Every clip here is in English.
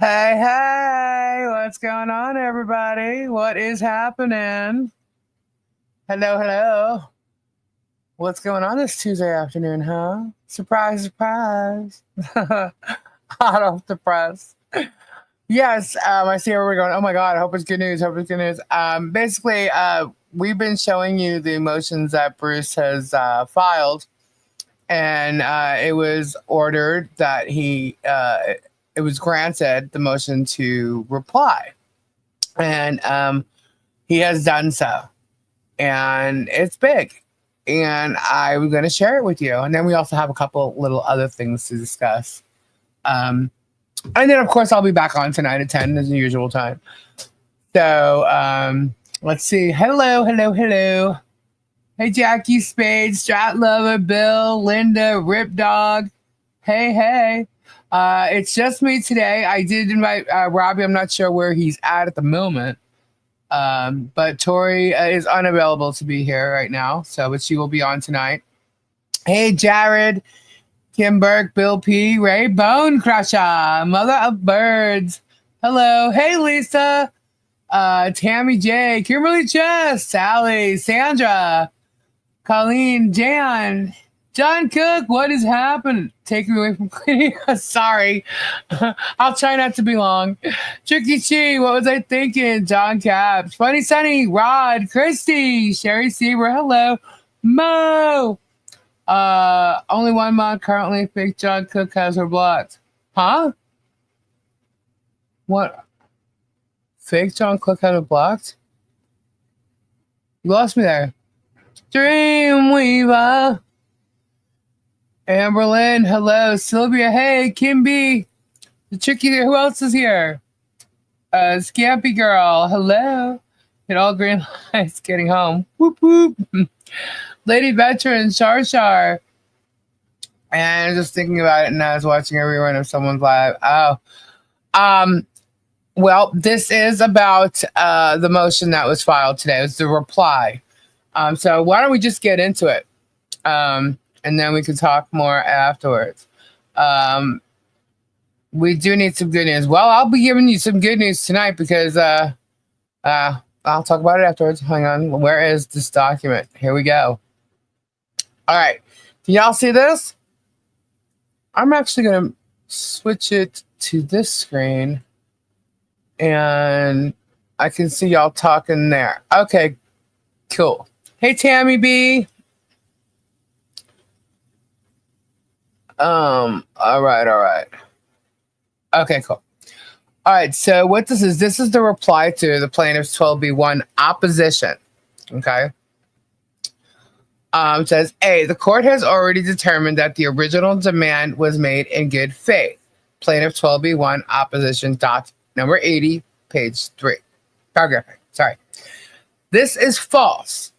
Hey, hey, what's going on, everybody? What is happening? Hello, hello. What's going on this Tuesday afternoon, huh? Surprise, surprise. Hot off the press. Yes, I see everybody going, oh my God, I hope it's good news, hope it's good news. Basically, we've been showing you the motions that Bruce has filed, and it was ordered that it was granted the motion to reply. And he has done so, and it's big. And I'm going to share it with you. And then we also have a couple little other things to discuss. And then, of course, I'll be back on tonight at 10 as the usual time. So let's see. Hello, hello, hello. Hey, Jackie Spade, Strat Lover, Bill, Linda, Rip Dog. Hey, hey. It's just me today. I did invite Robbie. I'm not sure where he's at the moment. But Tori is unavailable to be here right now, but she will be on tonight. Hey, Jared, Kim Burke, Bill P, Ray Bone Crusher, Mother of Birds. Hello. Hey, Lisa, Tammy J, Kimberly Chess, Sally, Sandra, Colleen, Jan, John Cook. What has happened? Taking me away from cleaning. Sorry. I'll try not to be long. Tricky Chi, what was I thinking? John Caps, Funny Sunny, Rod, Christy, Sherry Sieber, hello. Mo. Only one mod currently. Fake John Cook has her blocked. Huh? What? Fake John Cook has her blocked? You lost me there. Dreamweaver. Amberlynn, hello. Sylvia, hey. Kim B. The Tricky, who else is here? Scampy Girl, hello. Hit all green lights, getting home. Whoop, whoop. Lady Veteran, Shar Shar. And I was just thinking about it, and I was watching a rerun of someone's live. Well, this is about the motion that was filed today. It was the reply. So why don't we just get into it? And then we can talk more afterwards. We do need some good news. Well, I'll be giving you some good news tonight because I'll talk about it afterwards. Hang on. Where is this document? Here we go. All right. Can y'all see this? I'm actually going to switch it to this screen, and I can see y'all talking there. Okay, cool. Hey, Tammy B. All right. Okay, cool. All right, so what this is the reply to the plaintiff's 12B1 opposition. Okay. It says, A, the court has already determined that the original demand was made in good faith. Plaintiff 12B1 opposition doc number 80, page 3. Paragraph 3. Sorry. This is false.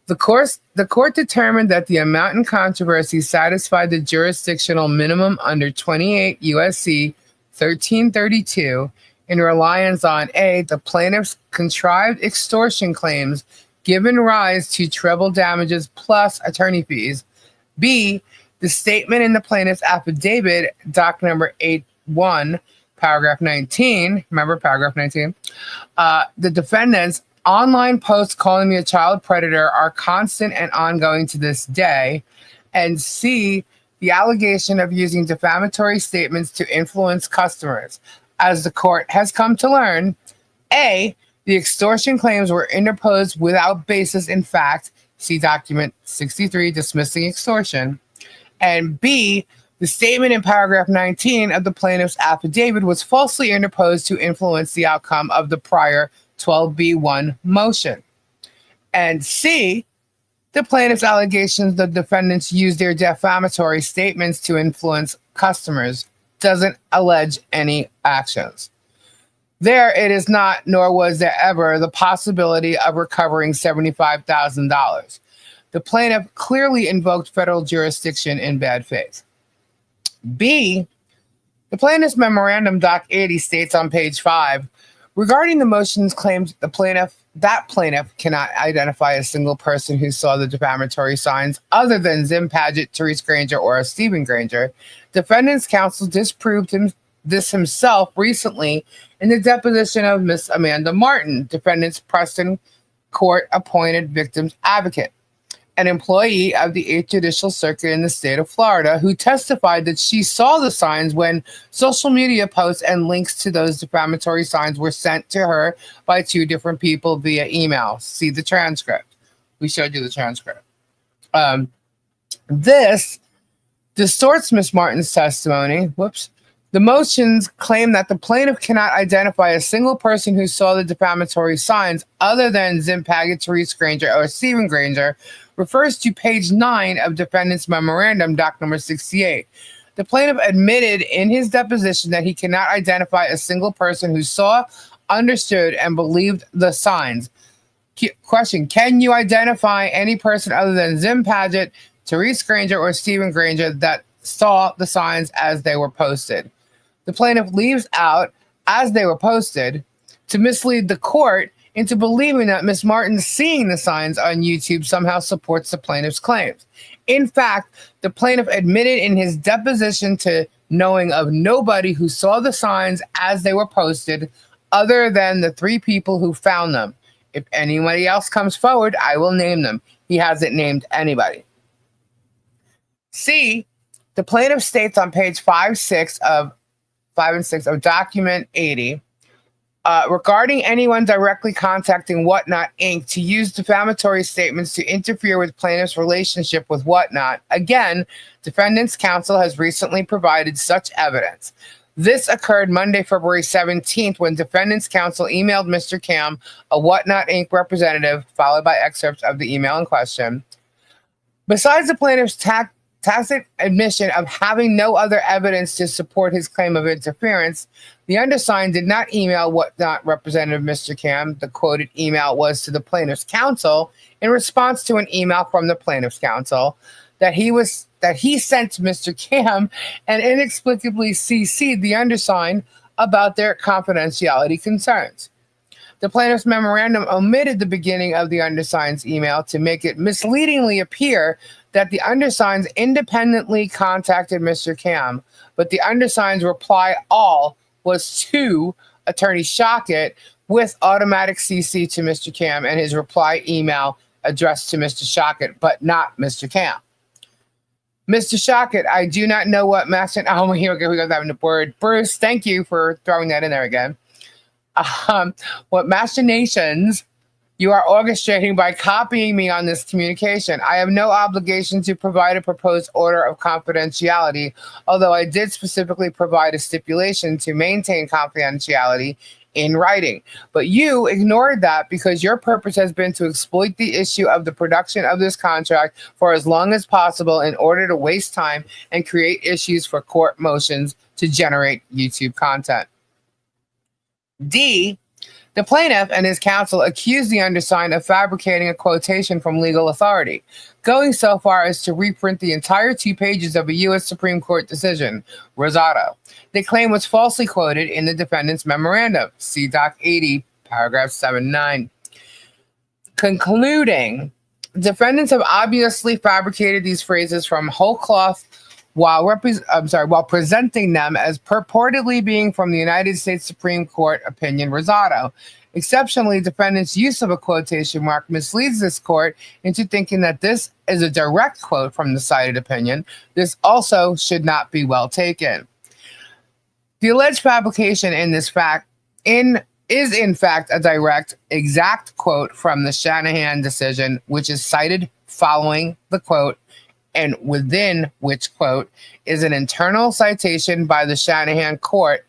The court determined that the amount in controversy satisfied the jurisdictional minimum under 28 U.S.C. 1332 in reliance on A, the plaintiff's contrived extortion claims given rise to treble damages plus attorney fees. B, the statement in the plaintiff's affidavit, doc number 81, paragraph 19. Remember paragraph 19? The defendant's online posts calling me a child predator are constant and ongoing to this day. And C, the allegation of using defamatory statements to influence customers. As the court has come to learn, A, the extortion claims were interposed without basis in fact, see document 63, dismissing extortion. And B, the statement in paragraph 19 of the plaintiff's affidavit was falsely interposed to influence the outcome of the prior 12B1 motion. And C, the plaintiff's allegations the defendants used their defamatory statements to influence customers doesn't allege any actions. There it is not, nor was there ever, the possibility of recovering $75,000. The plaintiff clearly invoked federal jurisdiction in bad faith. B, the plaintiff's memorandum, Doc 80, states on page 5, regarding the motion's claims, that plaintiff cannot identify a single person who saw the defamatory signs other than Zim Paget, Therese Granger, or Stephen Granger. Defendant's counsel disproved this himself recently in the deposition of Miss Amanda Martin, defendant's Preston court-appointed victims advocate, an employee of the 8th Judicial Circuit in the state of Florida, who testified that she saw the signs when social media posts and links to those defamatory signs were sent to her by 2 different people via email. See the transcript. We showed you the transcript. This distorts Ms. Martin's testimony. The motions claim that the plaintiff cannot identify a single person who saw the defamatory signs other than Zim Paget, Therese Granger, or Stephen Granger, refers to page 9 of defendant's memorandum, doc number 68. The plaintiff admitted in his deposition that he cannot identify a single person who saw, understood, and believed the signs. Question: can you identify any person other than Zim Paget, Therese Granger, or Stephen Granger that saw the signs as they were posted? The plaintiff leaves out "as they were posted" to mislead the court into believing that Ms. Martin seeing the signs on YouTube somehow supports the plaintiff's claims. In fact, the plaintiff admitted in his deposition to knowing of nobody who saw the signs as they were posted other than the 3 people who found them. If anybody else comes forward, I will name them. He hasn't named anybody. C, the plaintiff states on page 5 and 6 of document 80, regarding anyone directly contacting Whatnot Inc. to use defamatory statements to interfere with plaintiff's relationship with Whatnot. Again, defendant's counsel has recently provided such evidence. This occurred Monday, February 17th, when defendant's counsel emailed Mr. Cam, a Whatnot Inc. representative, followed by excerpts of the email in question. Besides the plaintiff's tacit admission of having no other evidence to support his claim of interference, the undersigned did not email Whatnot representative Mr. Cam. The quoted email was to the plaintiff's counsel in response to an email from the plaintiff's counsel that he sent to Mr. Cam and inexplicably CC'd the undersigned about their confidentiality concerns. The plaintiff's memorandum omitted the beginning of the undersigned's email to make it misleadingly appear that the undersigned independently contacted Mr. Cam, but the undersigned's reply all was to Attorney Shockett with automatic CC to Mr. Cam and his reply email addressed to Mr. Shockett, but not Mr. Cam. Mr. Shockett, I do not know what master... Oh, here we go. Having the word. Bruce, thank you for throwing that in there again. What machinations you are orchestrating by copying me on this communication. I have no obligation to provide a proposed order of confidentiality, although I did specifically provide a stipulation to maintain confidentiality in writing. But you ignored that because your purpose has been to exploit the issue of the production of this contract for as long as possible in order to waste time and create issues for court motions to generate YouTube content. D, the plaintiff and his counsel accused the undersigned of fabricating a quotation from legal authority, going so far as to reprint the entire 2 pages of a U.S. Supreme Court decision, Rosado. The claim was falsely quoted in the defendant's memorandum, see Doc 80, paragraph 7-9. Concluding, defendants have obviously fabricated these phrases from whole cloth while presenting them as purportedly being from the United States Supreme Court opinion Rosado. Exceptionally, defendant's use of a quotation mark misleads this court into thinking that this is a direct quote from the cited opinion. This also should not be well taken. The alleged fabrication is in fact a direct, exact quote from the Shanahan decision, which is cited following the quote, and within which quote is an internal citation by the Shanahan court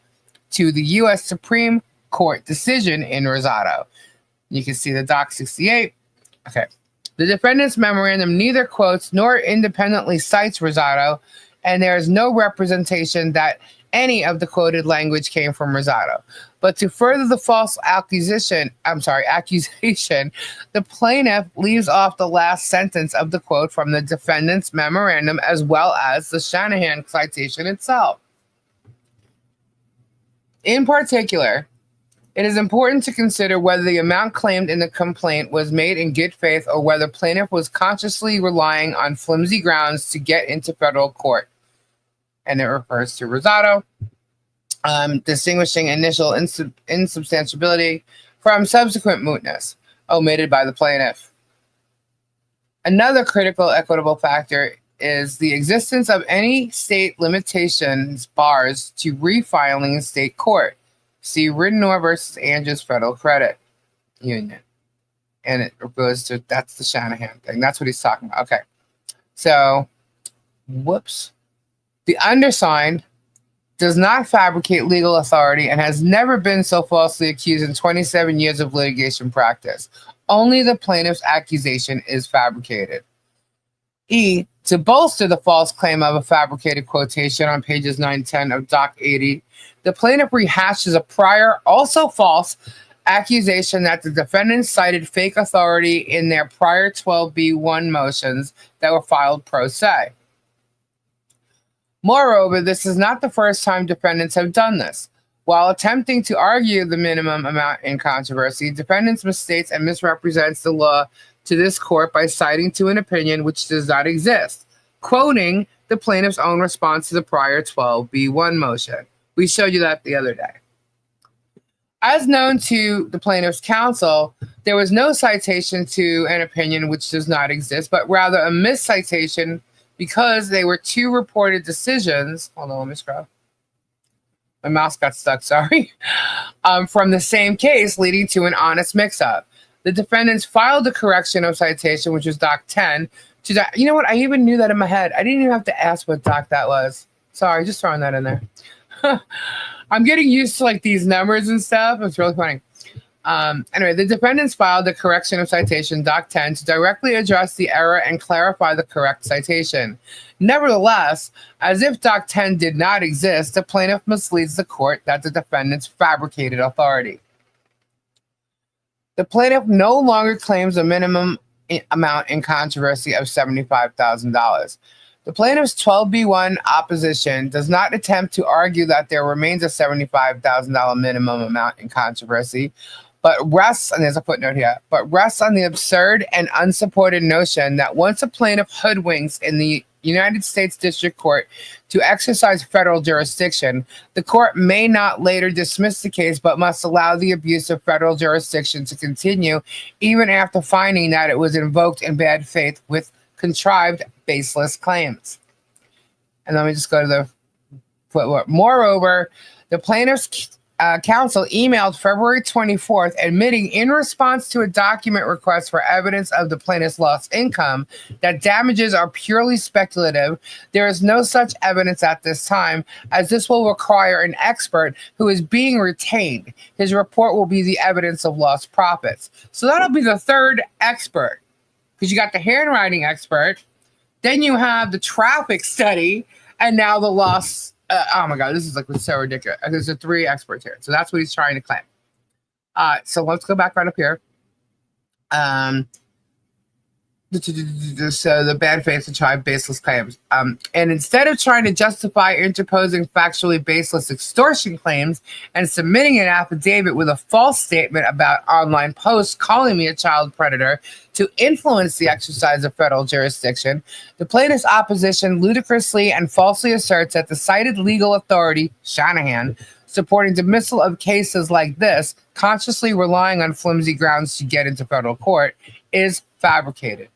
to the U.S. Supreme Court decision in Rosado. You can see the Doc 68. Okay. The defendant's memorandum neither quotes nor independently cites Rosado, and there is no representation that any of the quoted language came from Rosado. But to further the false accusation, the plaintiff leaves off the last sentence of the quote from the defendant's memorandum as well as the Shanahan citation itself. In particular, it is important to consider whether the amount claimed in the complaint was made in good faith or whether plaintiff was consciously relying on flimsy grounds to get into federal court. And it refers to Rosado. distinguishing initial insubstantiability from subsequent mootness omitted by the plaintiff. Another critical equitable factor is the existence of any state limitations bars to refiling in state court. See Ridenour versus Andrews Federal Credit Union. And it goes to, that's the Shanahan thing. That's what he's talking about. Okay. So, whoops. The undersigned does not fabricate legal authority and has never been so falsely accused in 27 years of litigation practice. Only the plaintiff's accusation is fabricated. E, to bolster the false claim of a fabricated quotation on pages 9 and 10 of Doc 80, the plaintiff rehashes a prior, also false, accusation that the defendants cited fake authority in their prior 12B1 motions that were filed pro se. Moreover, this is not the first time defendants have done this. While attempting to argue the minimum amount in controversy, defendants misstates and misrepresents the law to this court by citing to an opinion which does not exist, quoting the plaintiff's own response to the prior 12B1 motion. We showed you that the other day. As known to the plaintiff's counsel, there was no citation to an opinion which does not exist, but rather a miscitation because they were two reported decisions. Hold on, let me scroll. My mouse got stuck, sorry. From the same case, leading to an honest mix-up. The defendants filed a correction of citation, which was Doc 10. You know what? I even knew that in my head. I didn't even have to ask what Doc that was. Sorry, just throwing that in there. I'm getting used to like these numbers and stuff. It's really funny. Anyway, the defendants filed the correction of citation Doc 10 to directly address the error and clarify the correct citation. Nevertheless, as if Doc 10 did not exist, the plaintiff misleads the court that the defendants fabricated authority. The plaintiff no longer claims a minimum amount in controversy of $75,000. The plaintiff's 12B1 opposition does not attempt to argue that there remains a $75,000 minimum amount in controversy, but rests, and there's a footnote here, but rests on the absurd and unsupported notion that once a plaintiff hoodwinks in the United States District Court to exercise federal jurisdiction, the court may not later dismiss the case, but must allow the abuse of federal jurisdiction to continue even after finding that it was invoked in bad faith with contrived, baseless claims. And let me just go to the footnote. Moreover, the plaintiff's counsel emailed February 24th admitting in response to a document request for evidence of the plaintiff's lost income that damages are purely speculative. There is no such evidence at this time, as this will require an expert who is being retained. His report will be the evidence of lost profits. So that'll be the third expert, because you got the handwriting expert, then you have the traffic study, and now the loss. Oh my God, this is like so ridiculous. There's the three experts here. So that's what he's trying to claim. So let's go back right up here. So the bad faith and tribe baseless claims. And instead of trying to justify interposing factually baseless extortion claims and submitting an affidavit with a false statement about online posts calling me a child predator to influence the exercise of federal jurisdiction, the plaintiff's opposition ludicrously and falsely asserts that the cited legal authority, Shanahan, supporting dismissal of cases like this, consciously relying on flimsy grounds to get into federal court, is fabricated.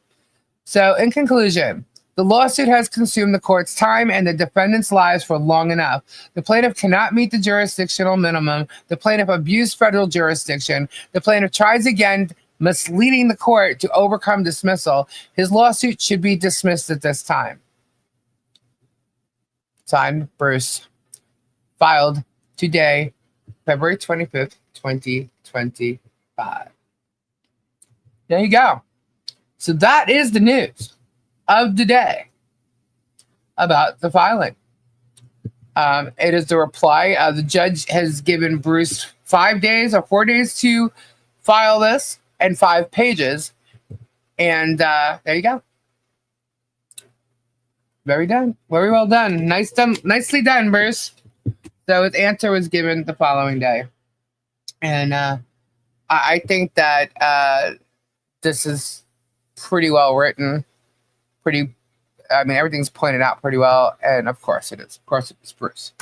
So, in conclusion, the lawsuit has consumed the court's time and the defendants' lives for long enough. The plaintiff cannot meet the jurisdictional minimum. The plaintiff abused federal jurisdiction. The plaintiff tries again, misleading the court to overcome dismissal. His lawsuit should be dismissed at this time. Signed, Bruce. Filed today, February 25th, 2025. There you go. So that is the news of the day about the filing. It is the reply. The judge has given Bruce 5 days or 4 days to file this and 5 pages. And there you go. Very well done. Nicely done, Bruce. So his answer was given the following day. And I think that this is pretty well written, everything's pointed out pretty well, and of course it is. Of course it is Bruce.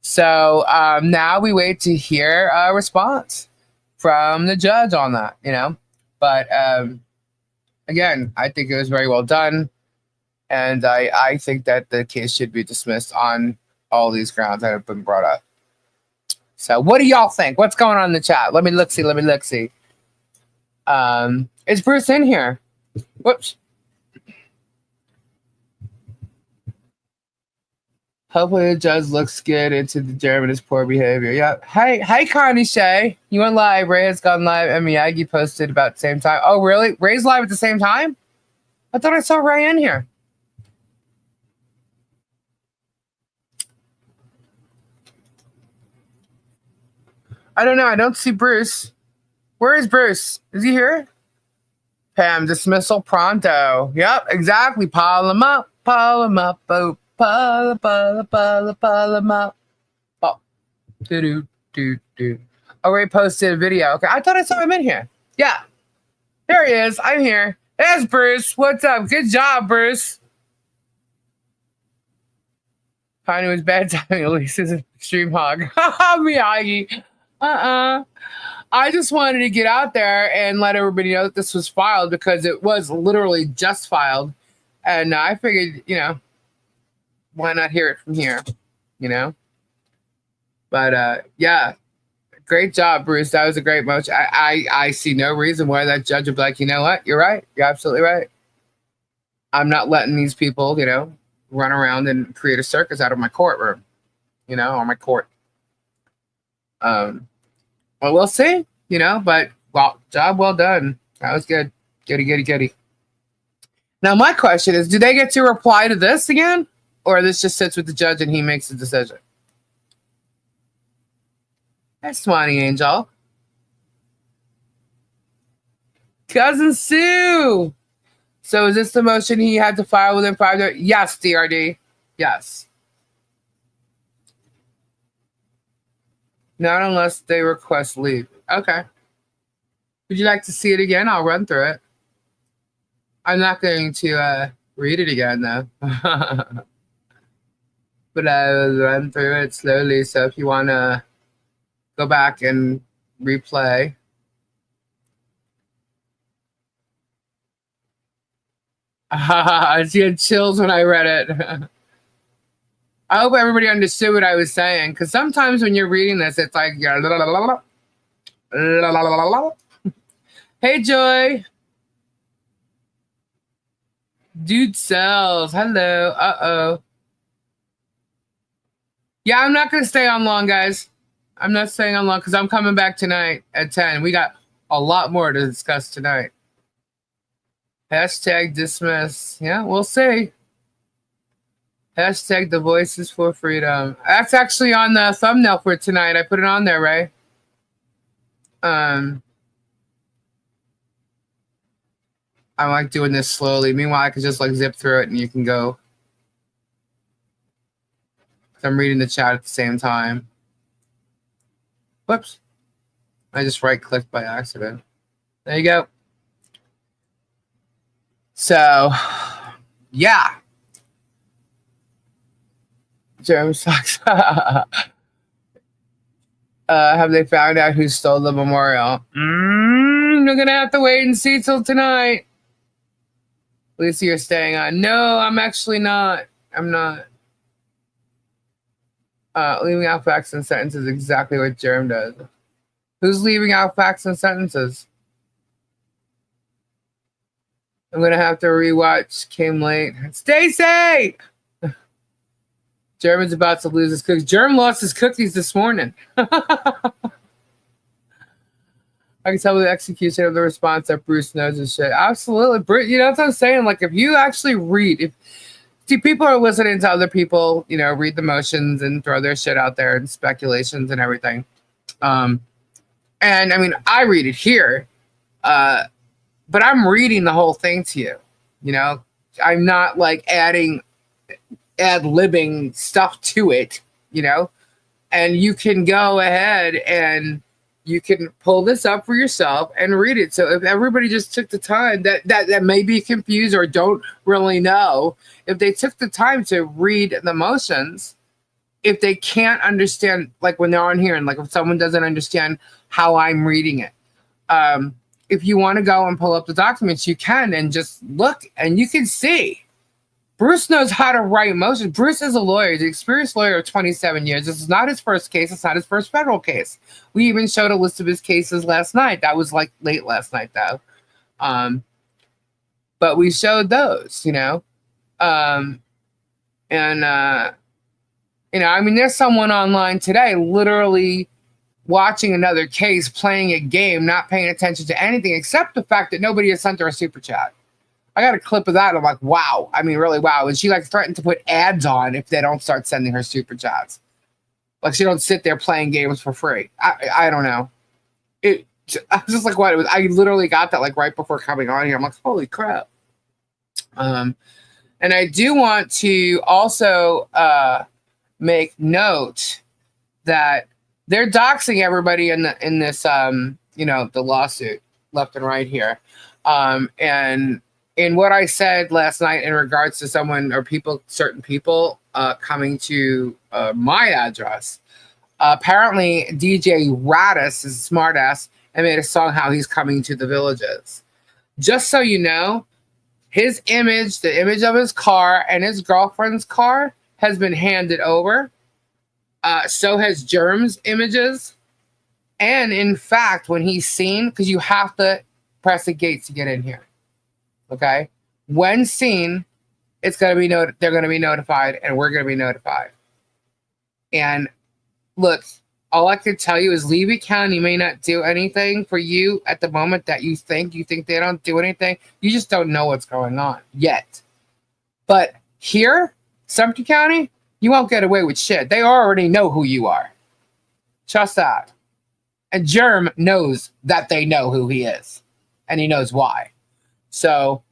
So now we wait to hear a response from the judge on that, But again, I think it was very well done. And I think that the case should be dismissed on all these grounds that have been brought up. So what do y'all think? What's going on in the chat? Let me look see. Is Bruce in here? Whoops. Hopefully the judge looks good into the German's poor behavior. Yeah. Hey, Connie Shay. You went live. Ray has gone live. And Miyagi posted about the same time. Oh, really? Ray's live at the same time? I thought I saw Ray in here. I don't know. I don't see Bruce. Where is Bruce? Is he here? Pam, dismissal pronto. Yep, exactly. Pile him up. Pile him up. Oh, pile him up. Oh, do. Oh, Ray posted a video. Okay, I thought I saw him in here. Yeah, there he is. I'm here. There's Bruce. What's up? Good job, Bruce. Finding was bad timing. At least is an extreme hog. Miyagi. I just wanted to get out there and let everybody know that this was filed because it was literally just filed. And I figured, why not hear it from here, But yeah, great job, Bruce. That was a great motion. I see no reason why that judge would be like, you know what? You're right. You're absolutely right. I'm not letting these people, run around and create a circus out of my courtroom, or my court. Well, we'll see, but job well done. That was good. Goody. Now, my question is, do they get to reply to this again? Or this just sits with the judge and he makes the decision? That's Swanee Angel. Cousin Sue. So is this the motion he had to file within 5 days? Yes, DRD. Yes. Not unless they request leave. Okay. Would you like to see it again? I'll run through it. I'm not going to read it again, though. But I will run through it slowly. So if you want to go back and replay. I had chills when I read it. I hope everybody understood what I was saying, because sometimes when you're reading this, it's like, hey, Joy. Dude sells. Hello. Uh-oh. Yeah, I'm not going to stay on long, guys. I'm not staying on long because I'm coming back tonight at 10. We got a lot more to discuss tonight. Hashtag dismiss. Yeah, we'll see. Hashtag the voices for freedom. That's actually on the thumbnail for tonight. I put it on there, right? I'm like doing this slowly. Meanwhile, I can just like zip through it and you can go. I'm reading the chat at the same time. Whoops. I just right-clicked by accident. There you go. So, yeah. Jeremy sucks. Have they found out who stole the memorial? We're going to have to wait and see till tonight. Lisa, you're staying on. No, I'm actually not. I'm not. Leaving out facts and sentences exactly what Jerem does. Who's leaving out facts and sentences? I'm going to have to rewatch. Came late. Stacy! Jerem's about to lose his cookies. Jerem lost his cookies this morning. I can tell with the execution of the response that Bruce knows his shit. Absolutely. That's what I'm saying. Like, if you actually read, people are listening to other people, read the motions and throw their shit out there and speculations and everything. And I mean, I read it here, but I'm reading the whole thing to you. I'm not like ad-libbing stuff to it, and you can go ahead and, you can pull this up for yourself and read it. So if everybody just took the time that may be confused or don't really know, if they took the time to read the motions, if they can't understand, like when they're on here and like if someone doesn't understand how I'm reading it, if you want to go and pull up the documents, you can and just look and you can see. Bruce knows how to write motions. Bruce is a lawyer. He's an experienced lawyer of 27 years. This is not his first case. It's not his first federal case. We even showed a list of his cases last night. That was like late last night, though. But we showed those, you know. I mean, there's someone online today literally watching another case, playing a game, not paying attention to anything except the fact that nobody has sent her a super chat. I got a clip of that. I'm like, wow. I mean, really, wow. And she like threatened to put ads on if they don't start sending her super chats. Like she don't sit there playing games for free. I don't know. I was just like, what? It was. I literally got that like right before coming on here. I'm like, holy crap. And I do want to also make note that they're doxing everybody in this the lawsuit left and right here. And in what I said last night in regards to someone or certain people coming to my address, apparently DJ Radis is a smartass and made a song how he's coming to the villages. Just so you know, his image, the image of his car and his girlfriend's car has been handed over. So has Germ's images. And in fact, when he's seen, because you have to press the gates to get in here. Okay, when seen, it's gonna be they're gonna be notified, and we're gonna be notified. And look, all I can tell you is Levy County may not do anything for you at the moment that you think they don't do anything. You just don't know what's going on yet. But here, Sumter County, you won't get away with shit. They already know who you are. Trust that. And Germ knows that they know who he is, and he knows why. So,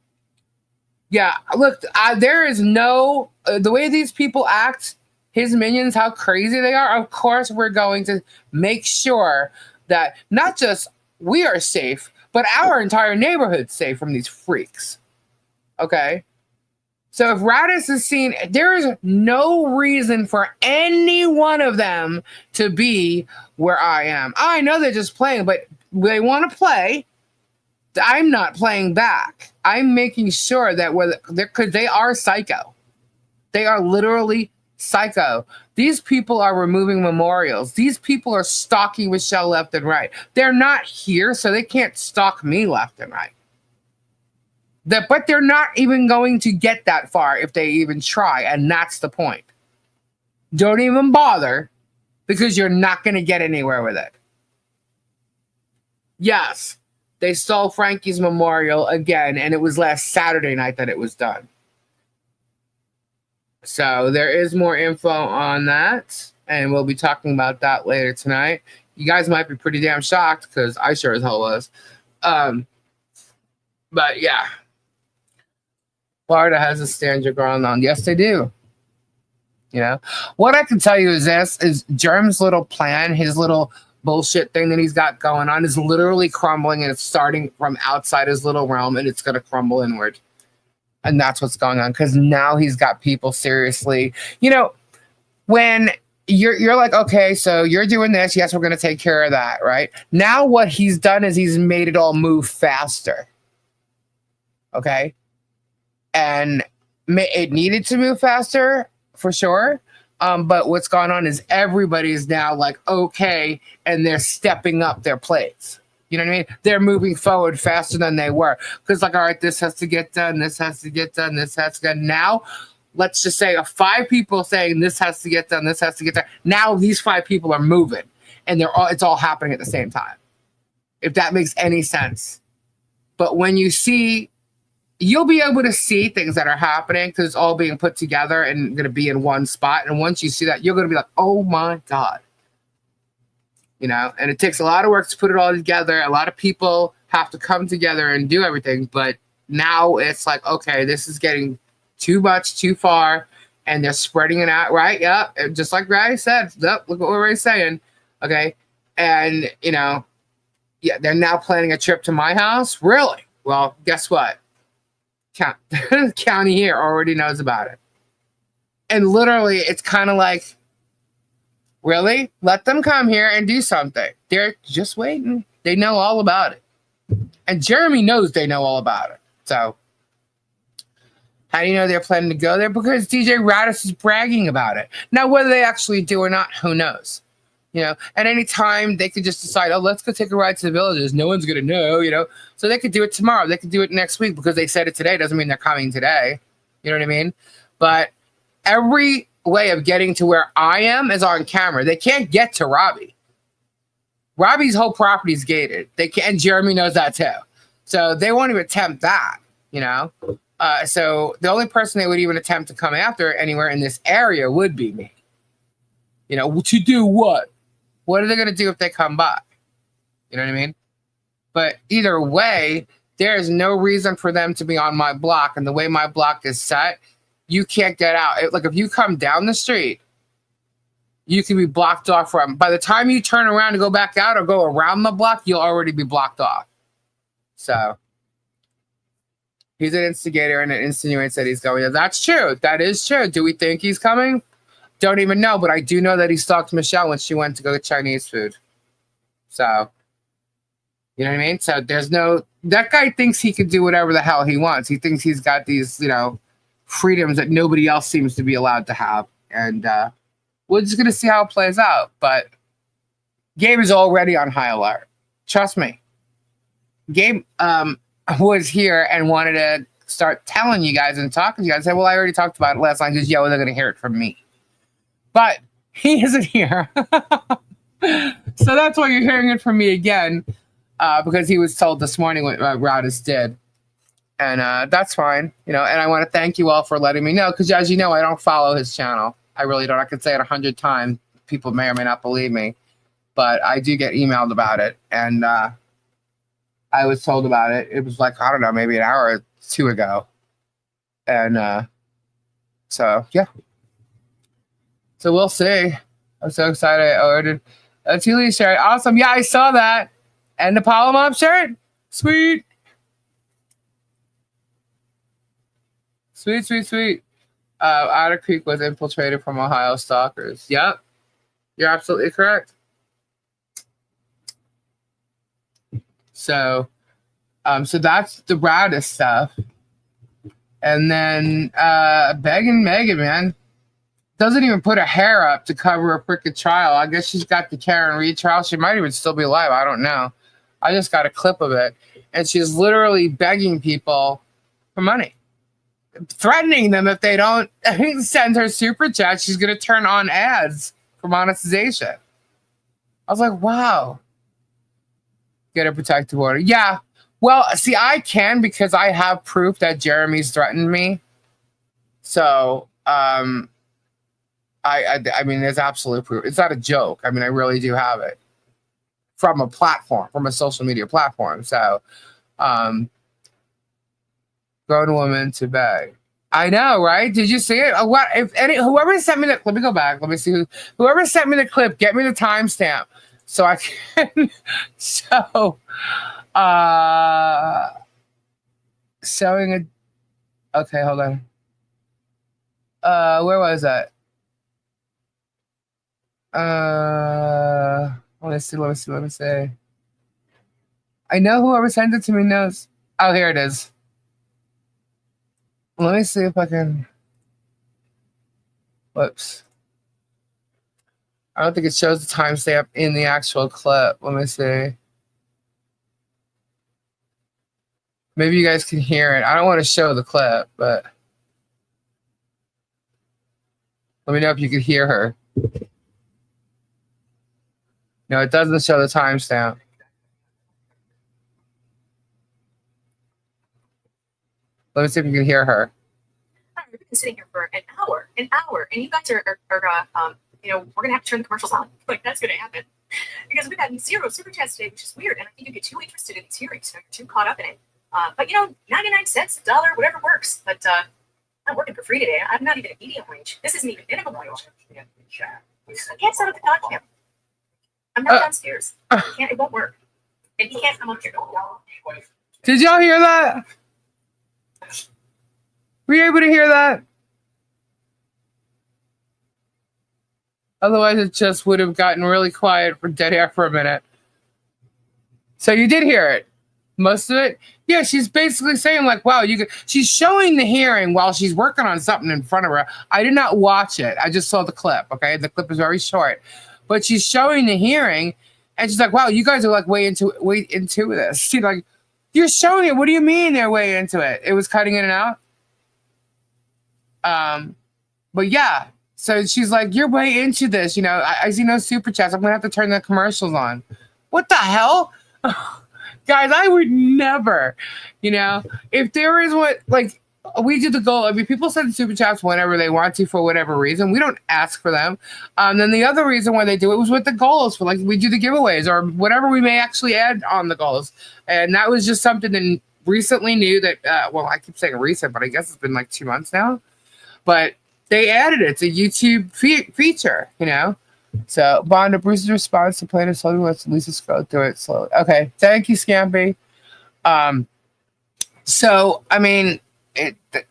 yeah, look, there is no, the way these people act, his minions, how crazy they are, of course we're going to make sure that not just we are safe, but our entire neighborhood's safe from these freaks. Okay? So if Radis is seen, there is no reason for any one of them to be where I am. I know they're just playing, but they want to play. I'm not playing back. I'm making sure that because they are psycho. They are literally psycho. These people are removing memorials. These people are stalking Michelle left and right. They're not here, so they can't stalk me left and right. But they're not even going to get that far if they even try, and that's the point. Don't even bother, because you're not going to get anywhere with it. Yes. They stole Frankie's memorial again, and it was last Saturday night that it was done. So there is more info on that, and we'll be talking about that later tonight. You guys might be pretty damn shocked, because I sure as hell was. But yeah. Florida has a stand your ground on. Yes, they do. You know? What I can tell you is this, is Germ's little plan, his little bullshit thing that he's got going on is literally crumbling, and it's starting from outside his little realm, and it's going to crumble inward. And that's what's going on, because now he's got people seriously, you know, when you're like, okay, so you're doing this, yes, we're going to take care of that, right? Now what he's done is he's made it all move faster. Okay? And it needed to move faster for sure. But what's going on is everybody's now like, okay, and they're stepping up their plates. You know what I mean? They're moving forward faster than they were. Because like, all right, this has to get done, this has to get done, this has to get done. Now, let's just say 5 people saying this has to get done, this has to get done. Now these 5 people are moving, and it's all happening at the same time. If that makes any sense. But when you see, you'll be able to see things that are happening because it's all being put together and going to be in one spot. And once you see that, you're going to be like, oh my God. You know, and it takes a lot of work to put it all together. A lot of people have to come together and do everything. But now it's like, okay, this is getting too much, too far. And they're spreading it out, right? Yep. Just like Ray said. Yep, look what we're saying. Okay. And, you know, Yeah, they're now planning a trip to my house. Really? Well, guess what? County here already knows about it. And literally, it's kind of like, really? Let them come here and do something. They're just waiting. They know all about it. And Jeremy knows they know all about it. So, how do you know they're planning to go there? Because DJ Radis is bragging about it. Now, whether they actually do or not, who knows? You know, at any time, they could just decide, oh, let's go take a ride to the villages. No one's going to know, you know. So they could do it tomorrow. They could do it next week because they said it today. Doesn't mean they're coming today. You know what I mean? But every way of getting to where I am is on camera. They can't get to Robbie. Robbie's whole property is gated. They can't, and Jeremy knows that too. So they won't even attempt that, you know. So the only person they would even attempt to come after anywhere in this area would be me. You know, to do what? What are they going to do if they come by? You know what I mean? But either way, there is no reason for them to be on my block. And the way my block is set, you can't get out. Like if you come down the street, you can be blocked off from. By the time you turn around to go back out or go around the block, you'll already be blocked off. So he's an instigator and it insinuates that he's going. That's true. That is true. Do we think he's coming? Don't even know, but I do know that he stalked Michelle when she went to go get Chinese food. So, you know what I mean? So there's no, that guy thinks he can do whatever the hell he wants. He thinks he's got these, you know, freedoms that nobody else seems to be allowed to have. And we're just going to see how it plays out. But Gabe is already on high alert. Trust me. Gabe was here and wanted to start telling you guys and talking to you guys. I said, well, I already talked about it last night because, they're going to hear it from me. But he isn't here. So that's why you're hearing it from me again, because he was told this morning what Radis did. And that's fine, you know, and I want to thank you all for letting me know, because as you know, I don't follow his channel. I really don't. I could say it 100 times. People may or may not believe me, but I do get emailed about it. And I was told about it. It was like, I don't know, maybe an hour or two ago. And so, yeah. So we'll see. I'm so excited. I ordered a Thule shirt. Awesome. Yeah, I saw that. And the Apollo Mob shirt. Sweet. Sweet. Otter Creek was infiltrated from Ohio stalkers. Yep. You're absolutely correct. So that's the Radis stuff. And then begging Megan, man. Doesn't even put her hair up to cover a freaking trial. I guess she's got the Karen Reed trial. She might even still be alive. I don't know. I just got a clip of it. And she's literally begging people for money. Threatening them if they don't send her super chat, she's going to turn on ads for monetization. I was like, wow. Get a protective order. Yeah. Well, see, I can because I have proof that Jeremy's threatened me. So, I mean, there's absolute proof. It's not a joke. I mean, I really do have it from a platform, from a social media platform. So, grown woman to beg. I know, right? Did you see it? What if whoever sent me the? Let me go back. Let me see whoever sent me the clip. Get me the timestamp so I can. So, showing a. Okay, hold on. Where was that? Let me see. I know whoever sent it to me knows. Oh, here it is. Let me see if I can. Whoops. I don't think it shows the timestamp in the actual clip. Let me see. Maybe you guys can hear it. I don't want to show the clip, but let me know if you can hear her. No, it doesn't show the timestamp. Let me see if you can hear her. We've been sitting here for an hour, and you guys are you know, we're gonna have to turn the commercials on. Like that's gonna happen because we've had 0 super chats today, which is weird. And I think you get too interested in these hearings, you're too caught up in it. But you know, 99 cents, $1, whatever works. But I'm working for free today. I'm not even at medium wage. This isn't even minimum wage. I can't set up the podcast. I'm not downstairs. It won't work. And he can't come up here. Did y'all hear that? Were you able to hear that? Otherwise, it just would have gotten really quiet for dead air for a minute. So you did hear it. Most of it? Yeah, she's basically saying like, wow, she's showing the hearing while she's working on something in front of her. I did not watch it. I just saw the clip, okay? The clip is very short. But she's showing the hearing, and she's like, wow, you guys are like way into this. She's like, you're showing it. What do you mean they're way into it? It was cutting in and out. But yeah, so she's like, you're way into this. You know, I see no super chats. I'm going to have to turn the commercials on. What the hell? Guys, I would never, you know, if there is we do the goal. I mean, people send super chats whenever they want to for whatever reason. We don't ask for them. Then the other reason why they do it was with the goals for like we do the giveaways or whatever we may actually add on the goals. And that was just something that recently new that, well, I keep saying recent, but I guess it's been like 2 months now. But they added it. It's a YouTube feature, you know. So, Bonda, Bruce's response to plaintiff slowly lets Lisa scroll through it slowly. Okay, thank you, Scampy. So, I mean,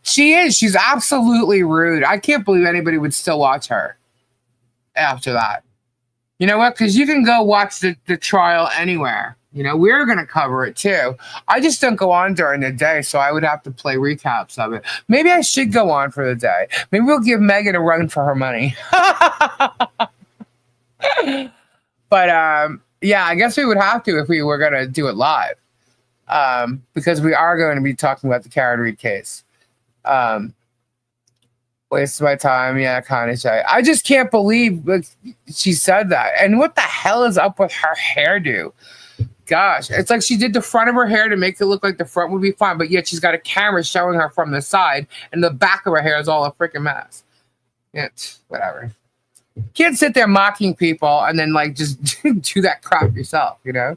she's absolutely rude. I can't believe anybody would still watch her after that. You know what? Because you can go watch the trial anywhere. You know, we're going to cover it too. I just don't go on during the day, so I would have to play recaps of it. Maybe I should go on for the day. Maybe we'll give Megan a run for her money. But yeah, I guess we would have to if we were going to do it live, because we are going to be talking about the Karen Reed case. Waste my time. Yeah, kind of shy. I just can't believe she said that. And what the hell is up with her hairdo? Gosh, it's like she did the front of her hair to make it look like the front would be fine, but yet she's got a camera showing her from the side, and the back of her hair is all a freaking mess. Yeah, whatever. Can't sit there mocking people and then like just do that crap yourself, you know?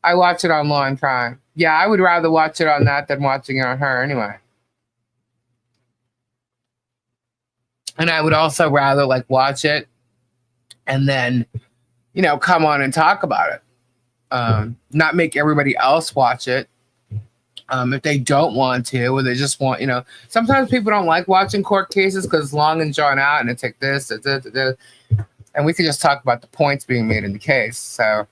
I watch it on Law and Crime. Yeah, I would rather watch it on that than watching it on her anyway. And I would also rather like watch it and then, you know, come on and talk about it. Not make everybody else watch it. If they don't want to, or they just want, you know, sometimes people don't like watching court cases because it's long and drawn out and it's like this, and we can just talk about the points being made in the case. So,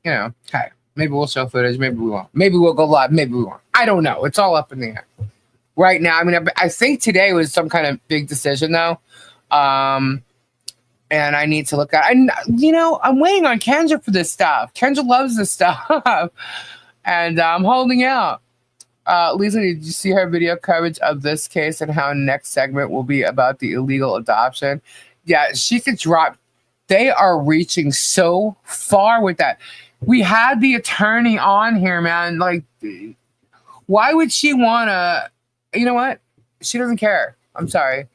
you know, hey, maybe we'll show footage, maybe we won't. Maybe we'll go live, maybe we won't. I don't know. It's all up in the air. Right now, I mean, I think today was some kind of big decision, though. And I need to look at it. You know, I'm waiting on Kendra for this stuff. Kendra loves this stuff. And I'm holding out. Lisa, did you see her video coverage of this case and how next segment will be about the illegal adoption? Yeah, she could drop. They are reaching so far with that. We had the attorney on here, man. Like, why would she want to? You know what? She doesn't care. I'm sorry.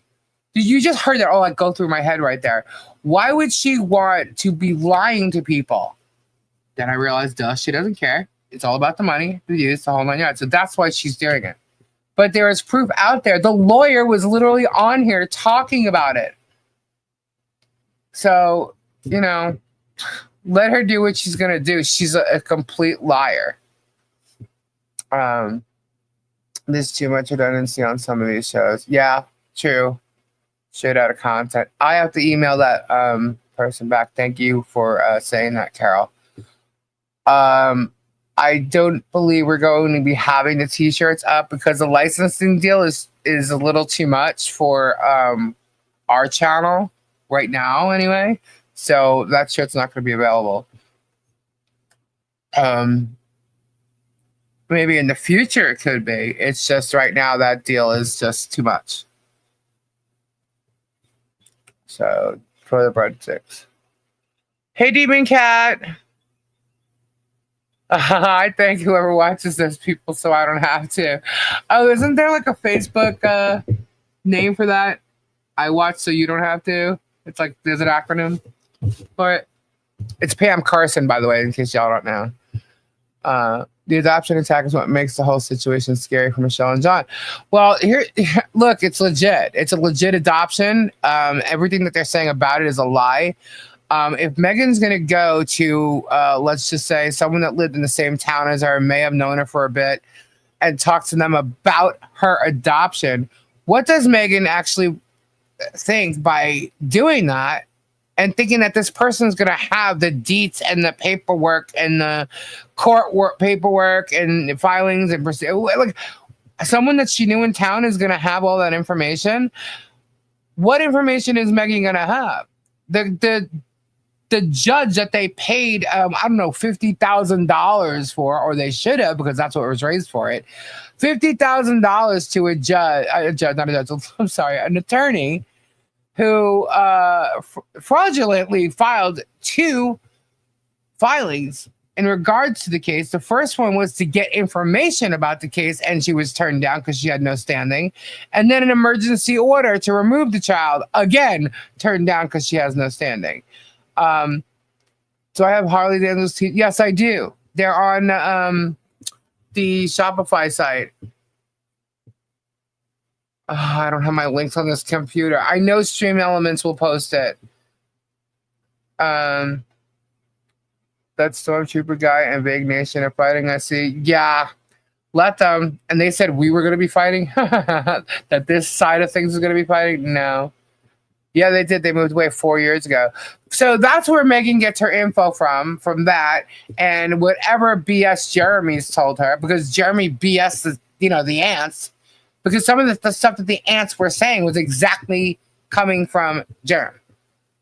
You just heard that all like go through my head right there. Why would she want to be lying to people? Then I realized, duh, she doesn't care. It's all about the money, the use, the whole 9 yards. So that's why she's doing it. But there is proof out there. The lawyer was literally on here talking about it. So, you know, let her do what she's going to do. She's a complete liar. There's too much redundancy on some of these shows. Yeah, true. Straight out of content. I have to email that person back. Thank you for saying that, Carol. I don't believe we're going to be having the t-shirts up because the licensing deal is a little too much for our channel right now anyway. So that shirt's not going to be available. Maybe in the future it could be. It's just right now that deal is just too much. So for the breadsticks. Hey, Demon Cat. I thank whoever watches this, people, so I don't have to. Oh, isn't there like a Facebook name for that? I watch so you don't have to. It's like there's an acronym for it. It's Pam Carson, by the way, in case y'all don't know. The adoption attack is what makes the whole situation scary for Michelle and John. Well, here, look, it's legit. It's a legit adoption. Everything that they're saying about it is a lie. If Megan's going to go to, let's just say, someone that lived in the same town as her, may have known her for a bit, and talk to them about her adoption, what does Megan actually think by doing that and thinking that this person's going to have the deets and the paperwork and the court work paperwork and filings and like someone that she knew in town is going to have all that information? What information is Megan going to have? The judge that they paid, I don't know, $50,000 for, or they should have, because that's what was raised for it, $50,000 to I'm sorry, an attorney who fraudulently filed 2 filings in regards to the case. The first one was to get information about the case, and she was turned down because she had no standing. And then an emergency order to remove the child, again, turned down because she has no standing. So I have Harley Daniels teeth. Yes, I do. They're on the Shopify site. I don't have my links on this computer. I know Stream Elements will post it. That Stormtrooper guy and Vague Nation are fighting. I see. Yeah, let them. And they said we were going to be fighting. That this side of things is going to be fighting. No. Yeah, they did. They moved away 4 years ago. So that's where Megan gets her info from that, and whatever BS Jeremy's told her, because Jeremy BS the ants, because some of the stuff that the ants were saying was exactly coming from Jeremy.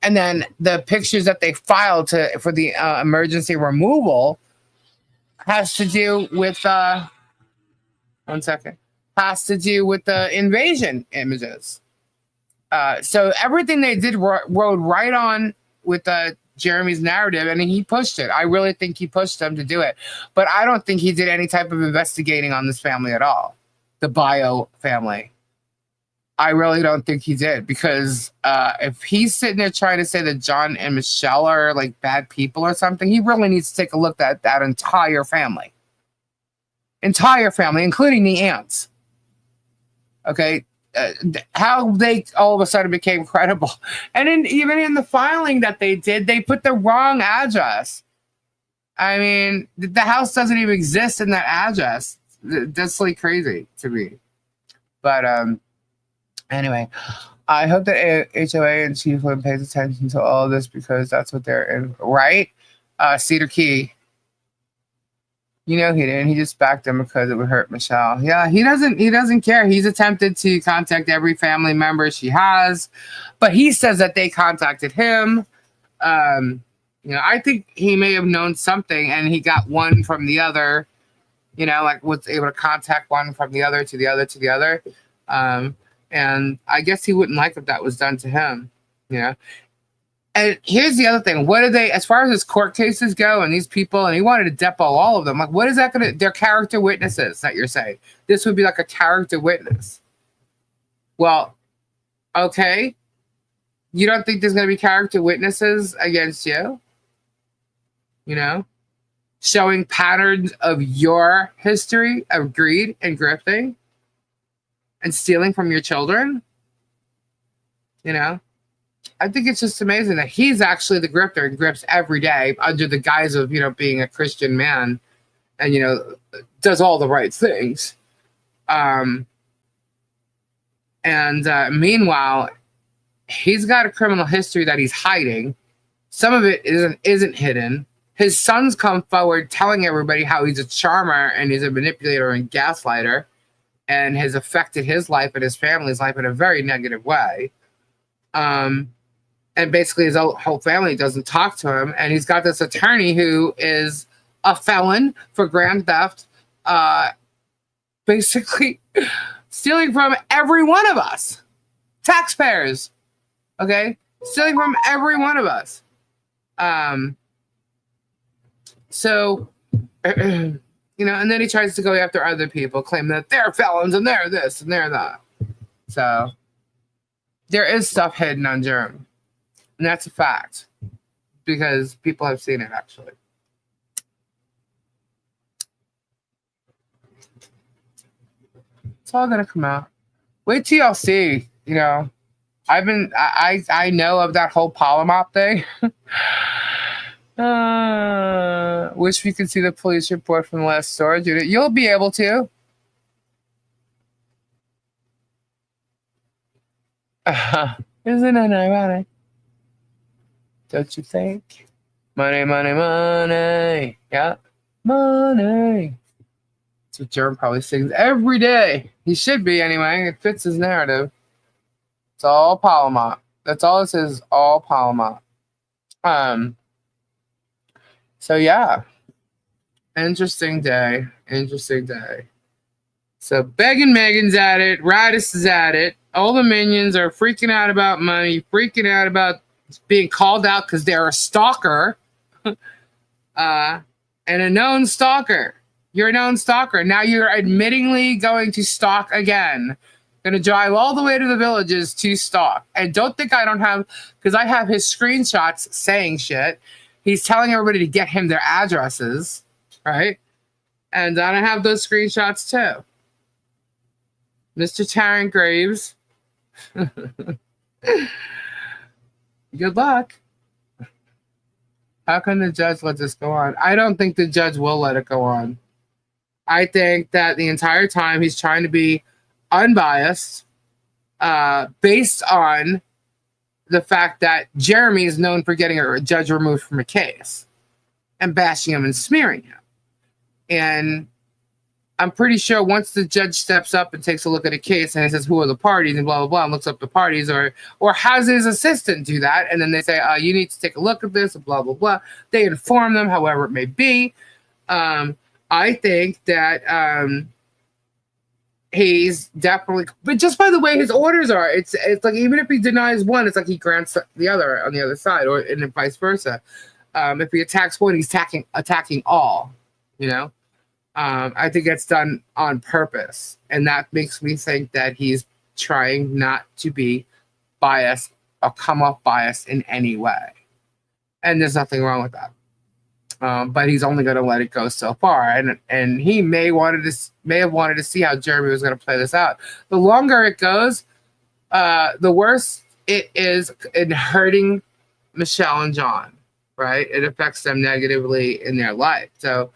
And then the pictures that they filed for the emergency removal has to do with the invasion images. So everything they did rode right on with Jeremy's narrative, and he pushed it. I really think he pushed them to do it. But I don't think he did any type of investigating on this family at all, the Bio family. I really don't think he did, because if he's sitting there trying to say that John and Michelle are like bad people or something, he really needs to take a look at that entire family, including the aunts. Okay. How they all of a sudden became credible. And even in the filing that they did, they put the wrong address. I mean, the house doesn't even exist in that address. That's like crazy to me. But anyway, I hope that HOA and Chief Lynn pays attention to all of this, because that's what they're in, right? Cedar Key. He didn't. He just backed them because it would hurt Michelle. Yeah, he doesn't care. He's attempted to contact every family member she has, but he says that they contacted him. I think he may have known something, and he got one from the other. Like was able to contact one from the other to the other to the other. And I guess he wouldn't like if that was done to him. And here's the other thing. What are they, as far as his court cases go, and these people, and he wanted to depo all of them. Like, what is that going to, they're character witnesses that you're saying. This would be like a character witness. Well, okay. You don't think there's going to be character witnesses against you? Showing patterns of your history of greed and grifting and stealing from your children? I think it's just amazing that he's actually the grifter and grifts every day under the guise of, being a Christian man and, does all the right things. Meanwhile, he's got a criminal history that he's hiding. Some of it isn't hidden. His sons come forward telling everybody how he's a charmer and he's a manipulator and gaslighter and has affected his life and his family's life in a very negative way. And basically his whole family doesn't talk to him. And he's got this attorney who is a felon for grand theft, basically stealing from every one of us. Taxpayers. Okay? Stealing from every one of us. So, and then he tries to go after other people, claim that they're felons and they're this and they're that. So, there is stuff hidden on Jeremy. And that's a fact. Because people have seen it, actually. It's all going to come out. Wait till y'all see, I know of that whole Palomop thing. Wish we could see the police report from the last storage unit. You'll be able to. Isn't it ironic? Don't you think? Money, money, money. Yeah. Money. That's what Jerm probably sings every day. He should be anyway. It fits his narrative. It's all Palomop. That's all it says, all Palomop. So yeah. Interesting day. Interesting day. So Begging Megan's at it, Radis is at it. All the minions are freaking out about money, freaking out about being called out because they're a stalker. And a known stalker. You're a known stalker. Now you're admittingly going to stalk again. Going to drive all the way to the villages to stalk. And don't think I don't have, because I have his screenshots saying shit. He's telling everybody to get him their addresses, right? And I have those screenshots too. Mr. Tarrant Graves. Good luck. How can the judge let this go on? I don't think the judge will let it go on. I think that the entire time he's trying to be unbiased, based on the fact that Jeremy is known for getting a judge removed from a case and bashing him and smearing him. And I'm pretty sure once the judge steps up and takes a look at a case and he says, who are the parties and blah, blah, blah, and looks up the parties or has his assistant do that. And then they say, you need to take a look at this and blah, blah, blah. They inform them, however it may be. I think that he's definitely, but just by the way his orders are, it's like even if he denies one, it's like he grants the other on the other side, or and vice versa. If he attacks one, he's attacking all, you know. I think it's done on purpose, and that makes me think that he's trying not to be biased or come off biased in any way, and there's nothing wrong with that. But he's only going to let it go so far, and he may have wanted to see how Jeremy was going to play this out. The longer it goes, the worse it is in hurting Michelle and John. Right? It affects them negatively in their life. So,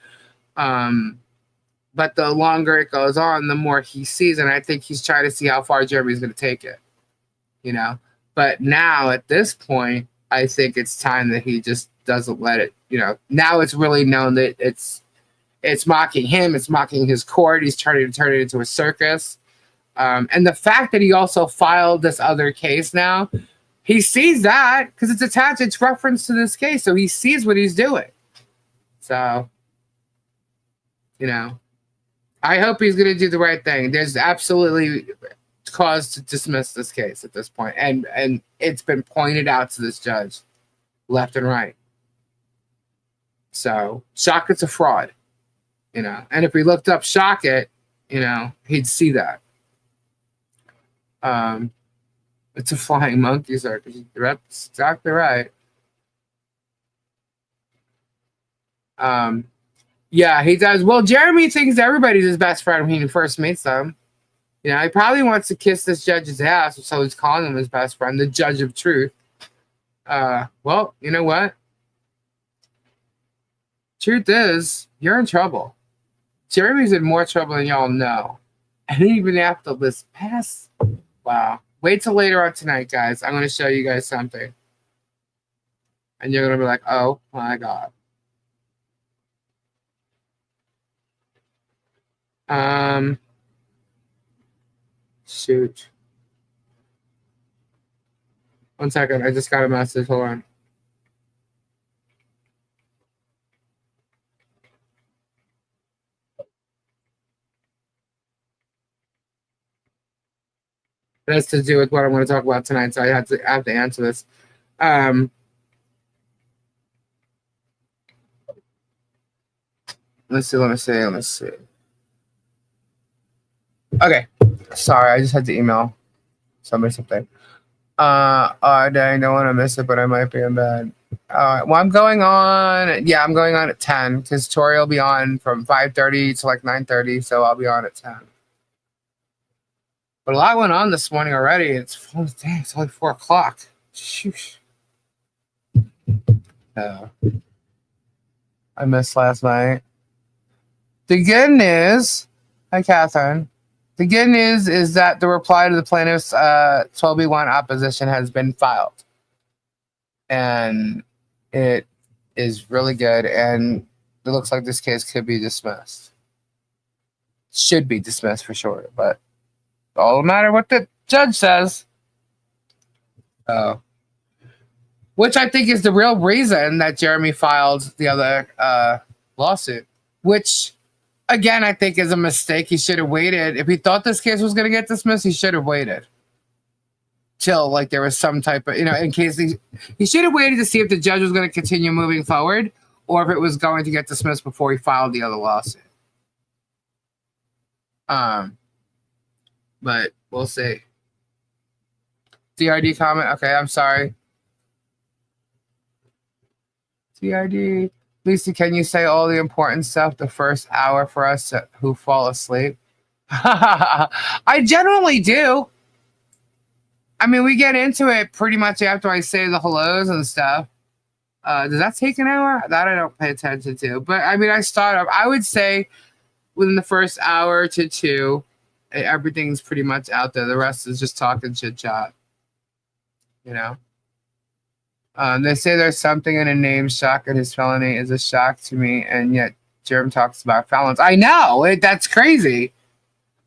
but the longer it goes on, the more he sees, and I think he's trying to see how far Jeremy's going to take it. You know. But now at this point, I think it's time that he just doesn't let it. You know, now it's really known that it's mocking him, it's mocking his court. He's trying to turn it into a circus. And the fact that he also filed this other case now, he sees that because it's attached, it's referenced to this case, so he sees what he's doing. So, you know, I hope he's going to do the right thing. There's absolutely cause to dismiss this case at this point, and it's been pointed out to this judge, left and right. So Shockett's a fraud, you know. And if we looked up Shockett, you know, he'd see that. It's a flying monkey circus. That's exactly right. Yeah, he does. Well, Jeremy thinks everybody's his best friend when he first meets them. You know, he probably wants to kiss this judge's ass, so he's calling him his best friend, the judge of truth. Well, you know what? Truth is, you're in trouble. Jeremy's in more trouble than y'all know. And even after this past, wow. Wait till later on tonight, guys. I'm going to show you guys something. And you're going to be like, oh my God. Shoot. 1 second. I just got a message. Hold on. It has to do with what I'm going to talk about tonight, so I have to answer this. Let's see. Okay. Sorry, I just had to email somebody something. Dang, don't want to miss it, but I might be in bed. Well, I'm going on at 10 because Tori will be on from 5:30 to like 9:30, so I'll be on at 10. But a lot went on this morning already. It's only 4 o'clock. Shoosh. I missed last night. The good news, hi Catherine. The good news is that the reply to the plaintiff's 12B1 opposition has been filed. And it is really good. And it looks like this case could be dismissed. Should be dismissed for sure. But it all matter what the judge says. Which I think is the real reason that Jeremy filed the other lawsuit. Which, again, I think is a mistake. He should have waited. If he thought this case was going to get dismissed, he should have waited till like there was some type of, in case he should have waited to see if the judge was going to continue moving forward or if it was going to get dismissed before he filed the other lawsuit. But we'll see. DRD comment. Okay, I'm sorry. DRD. Lisa, can you say all the important stuff the first hour for us who fall asleep? I generally do. I mean, we get into it pretty much after I say the hellos and stuff. Does that take an hour? That I don't pay attention to. But, I mean, I would say within the first hour to two, everything's pretty much out there. The rest is just talking chit-chat. They say there's something in a name. Shock at his felony is a shock to me, and yet Jerem talks about felons. I know. That's crazy.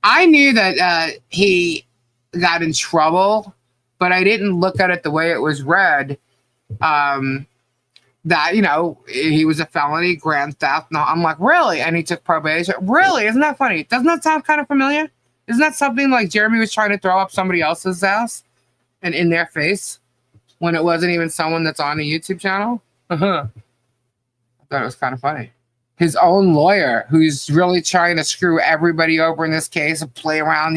I knew that he got in trouble, but I didn't look at it the way it was read. That, he was a felony, grand theft. No, I'm like, really? And he took probation. Really? Isn't that funny? Doesn't that sound kind of familiar? Isn't that something like Jeremy was trying to throw up somebody else's ass and in their face when it wasn't even someone that's on a YouTube channel? I thought it was kind of funny. His own lawyer, who's really trying to screw everybody over in this case and play around,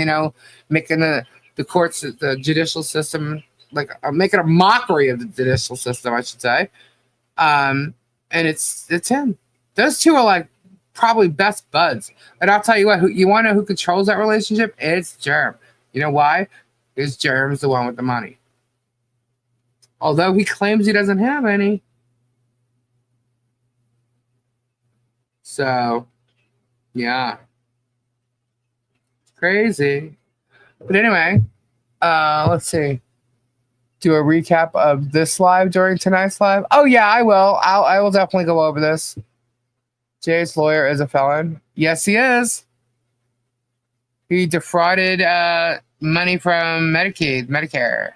making the courts, the judicial system, like making a mockery of the judicial system, I should say. And it's him. Those two are like probably best buds. And I'll tell you what, you want to know who controls that relationship? It's Jerem. You know why? Because Jerem's the one with the money. Although he claims he doesn't have any. So, yeah. Crazy. But anyway, let's see. Do a recap of this live during tonight's live. Oh, yeah, I will. I will definitely go over this. Jay's lawyer is a felon. Yes, he is. He defrauded money from Medicare.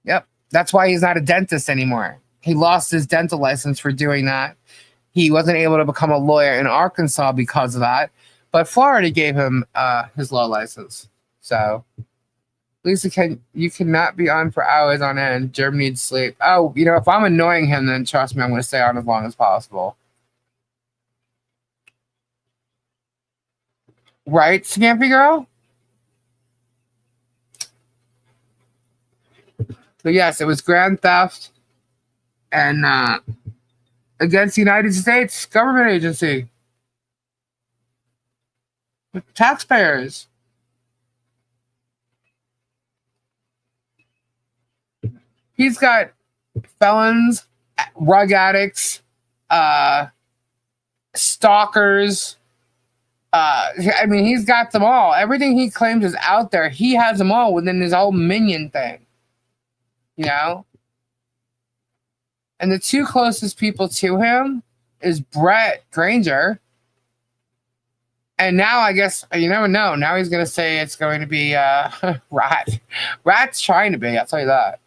Yep. That's why he's not a dentist anymore. He lost his dental license for doing that. He wasn't able to become a lawyer in Arkansas because of that. But Florida gave him his law license. So, Lisa, you cannot be on for hours on end. Jerem needs sleep. Oh, if I'm annoying him, then trust me, I'm going to stay on as long as possible. Right, Scampy Girl? So yes, it was grand theft and against the United States government agency. With taxpayers. He's got felons, rug addicts, stalkers. I mean, he's got them all. Everything he claims is out there. He has them all within his whole minion thing. And the two closest people to him is Brett Granger. And now I guess, you never know. Now he's going to say it's going to be Rat. Rat's trying to be, I'll tell you that.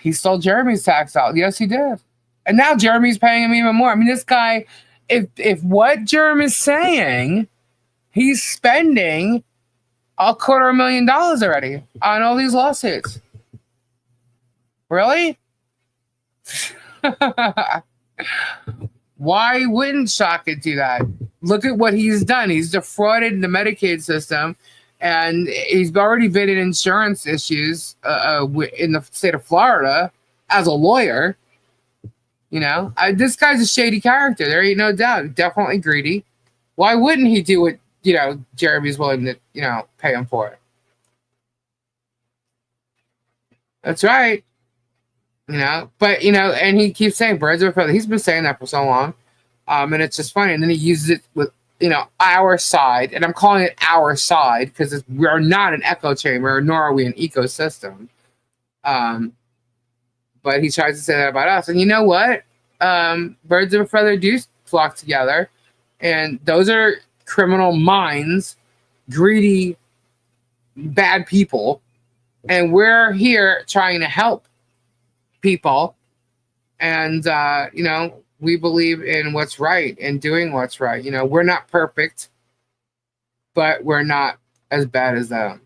He stole Jeremy's tax out. Yes, he did. And now Jeremy's paying him even more. I mean, this guy, if what Jerem is saying, he's spending $250,000 already on all these lawsuits. Really? Why wouldn't Shaka do that? Look at what he's done. He's defrauded the Medicaid system, and he's already been in insurance issues in the state of Florida as a lawyer. This guy's a shady character. There ain't no doubt. Definitely greedy. Why wouldn't he do what Jeremy's willing to pay him for it? That's right. But and he keeps saying birds of a feather. He's been saying that for so long. And it's just funny. And then he uses it with, our side. And I'm calling it our side because we're not an echo chamber, nor are we an ecosystem. But he tries to say that about us. And you know what? Birds of a feather do flock together. And those are criminal minds, greedy, bad people. And we're here trying to help people. And, we believe in what's right and doing what's right. We're not perfect, but we're not as bad as them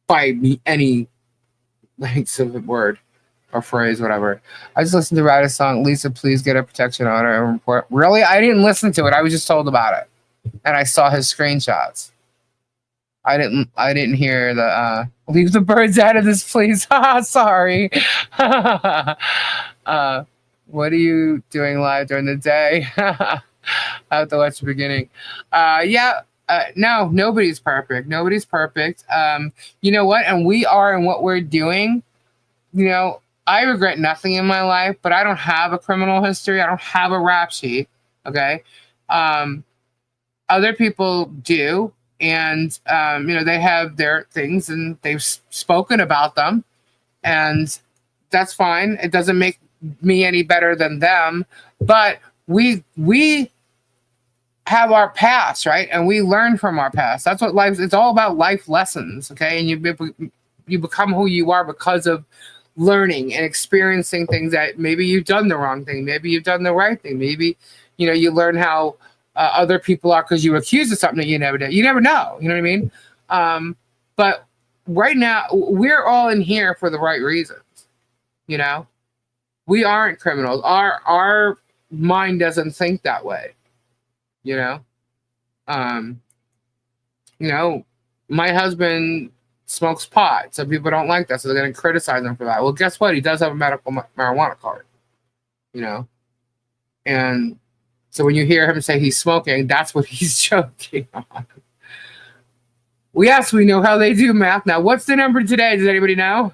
by any lengths of the word or phrase, whatever. I just listened to Rada's song, Lisa, please get a protection order and report. Really? I didn't listen to it. I was just told about it. And I saw his screenshots. I didn't hear the leave the birds out of this, please. Sorry. What are you doing live during the day? I have to watch the beginning. No, nobody's perfect. Nobody's perfect. You know what? And we are in what we're doing. I regret nothing in my life, but I don't have a criminal history. I don't have a rap sheet. Okay. Other people do. And, they have their things and they've spoken about them. And that's fine. It doesn't make me any better than them. But we have our past, right? And we learn from our past. That's what it's all about, life lessons. Okay. And you become who you are because of learning and experiencing things that maybe you've done the wrong thing. Maybe you've done the right thing. Maybe, you learn how other people are because you were accused of something that you never did. You never know. You know what I mean? But right now, we're all in here for the right reasons. We aren't criminals. Our mind doesn't think that way. My husband smokes pot. So people don't like that. So they're going to criticize him for that. Well, guess what? He does have a medical marijuana card. And so when you hear him say he's smoking, that's what he's joking on. Yes, we know how they do math. Now, what's the number today? Does anybody know?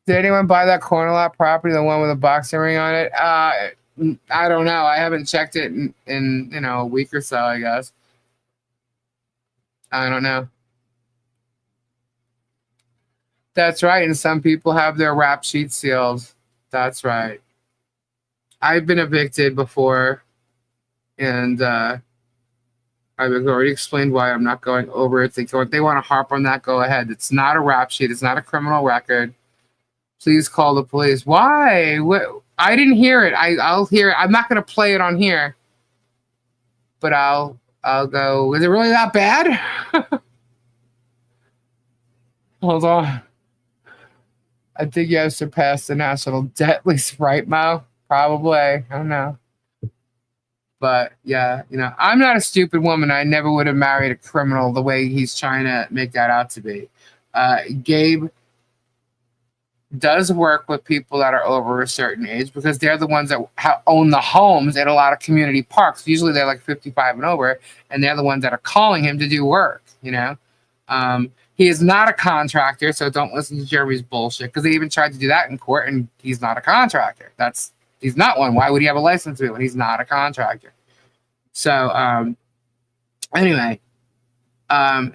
Did anyone buy that corner lot property, the one with a boxing ring on it? I don't know. I haven't checked it in a week or so, I guess. I don't know. That's right. And some people have their rap sheet sealed. That's right. I've been evicted before, and I've already explained why I'm not going over it. If they want to harp on that, go ahead. It's not a rap sheet. It's not a criminal record. Please call the police. Why? What? I didn't hear it. I'll hear it. I'm not going to play it on here, but I'll go. Is it really that bad? Hold on. I think you have surpassed the national debt lease, right, Mo? Probably. I don't know. But yeah, I'm not a stupid woman. I never would have married a criminal the way he's trying to make that out to be. Gabe does work with people that are over a certain age because they're the ones that own the homes at a lot of community parks. Usually they're like 55 and over, and they're the ones that are calling him to do work, He is not a contractor, so don't listen to Jeremy's bullshit because they even tried to do that in court, and he's not a contractor. He's not one. Why would he have a license to be when he's not a contractor? So, anyway,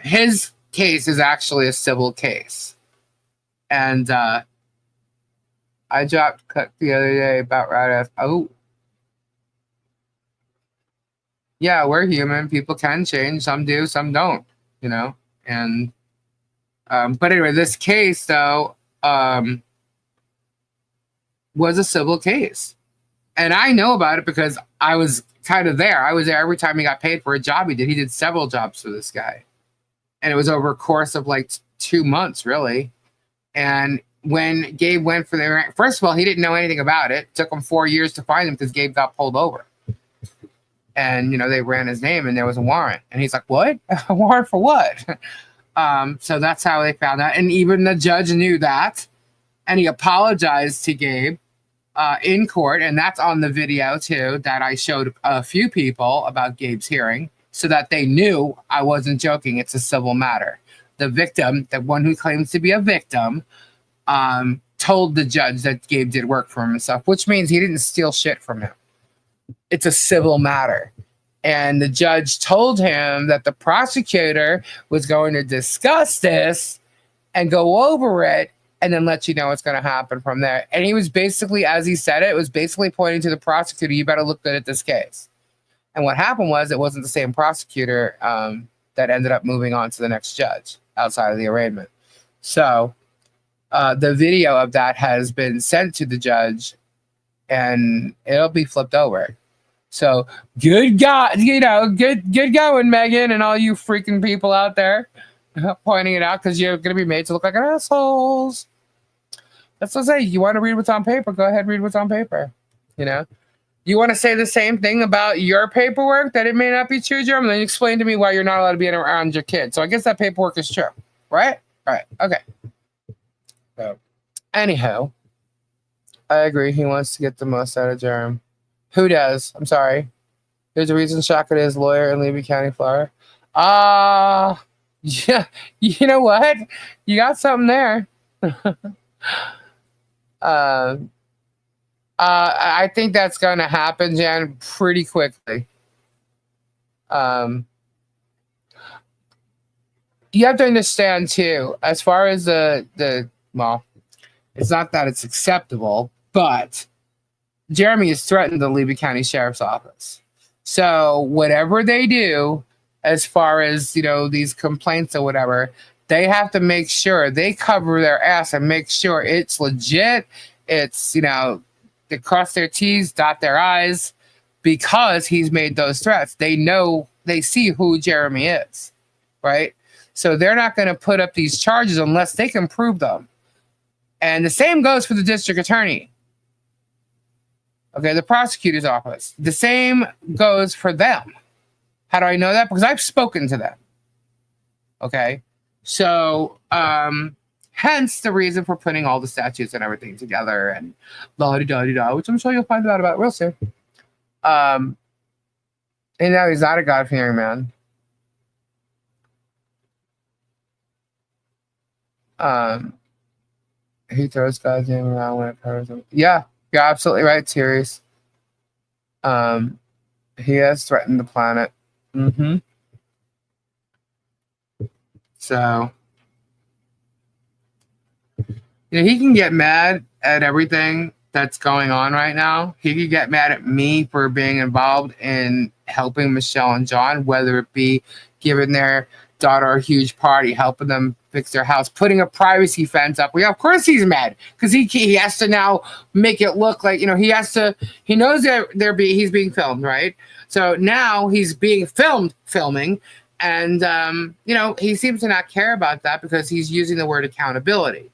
his case is actually a civil case. And I dropped cut the other day about right. Oh. Yeah, we're human. People can change. Some do, some don't, And, but anyway, this case, though, was a civil case. And I know about it because I was kind of there. I was there every time he got paid for a job he did. He did several jobs for this guy. And it was over a course of like 2 months, really. And when Gabe went for the, first of all, he didn't know anything about it. It took him 4 years to find him because Gabe got pulled over. And, they ran his name and there was a warrant. And he's like, what? A warrant for what? So that's how they found out. And even the judge knew that. And he apologized to Gabe in court. And that's on the video, too, that I showed a few people about Gabe's hearing so that they knew I wasn't joking. It's a civil matter. the victim, the one who claims to be a victim, told the judge that Gabe did work for him and stuff, which means he didn't steal shit from him. It's a civil matter. And the judge told him that the prosecutor was going to discuss this and go over it and then let you know what's going to happen from there. And he was basically, as he said it was basically pointing to the prosecutor, you better look good at this case. And what happened was it wasn't the same prosecutor that ended up moving on to the next judge outside of the arraignment. So the video of that has been sent to the judge and it'll be flipped over. So good God, good going, Megan, and all you freaking people out there pointing it out because you're going to be made to look like assholes. That's what I say. You want to read what's on paper? Go ahead and read what's on paper. You want to say the same thing about your paperwork that it may not be true, Jeremy? Then explain to me why you're not allowed to be around your kid. So I guess that paperwork is true, right? All right. Okay. So, anyhow, I agree. He wants to get the most out of Jerem. Who does? I'm sorry. There's a reason Shaka is lawyer in Levy County, Florida. Yeah. You know what? You got something there. I think that's going to happen, Jan, pretty quickly. You have to understand too, as far as well, it's not that it's acceptable, but Jeremy has threatened the Levy County Sheriff's Office. So whatever they do, as far as, these complaints or whatever, they have to make sure they cover their ass and make sure it's legit. It's, they cross their T's, dot their I's, because he's made those threats. They know, they see who Jeremy is, right? So they're not going to put up these charges unless they can prove them. And the same goes for the district attorney. Okay, the prosecutor's office. The same goes for them. How do I know that? Because I've spoken to them. Okay, so hence the reason for putting all the statutes and everything together and la-di-da-di-da, which I'm sure you'll find out about real soon. And now he's not a God-fearing man. He throws God's name around when it covers him. Yeah, you're absolutely right, Therese. He has threatened the planet. Mm-hmm. So, he can get mad at everything that's going on right now. He could get mad at me for being involved in helping Michelle and John, whether it be giving their daughter a huge party, helping them fix their house, putting a privacy fence up. Of course he's mad because he has to now make it look like, he knows that he's being filmed, right? So now he's being filming. And, he seems to not care about that because he's using the word accountability.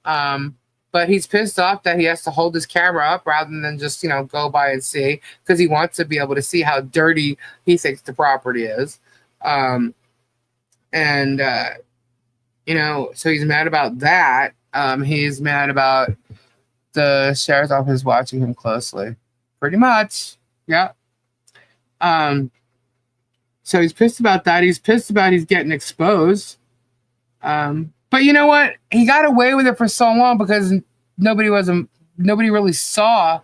But he's pissed off that he has to hold his camera up rather than just, go by and see, because he wants to be able to see how dirty he thinks the property is. So he's mad about that. He's mad about the sheriff's office watching him closely. Pretty much. Yeah. So he's pissed about that. He's pissed about he's getting exposed. But you know what? He got away with it for so long because nobody really saw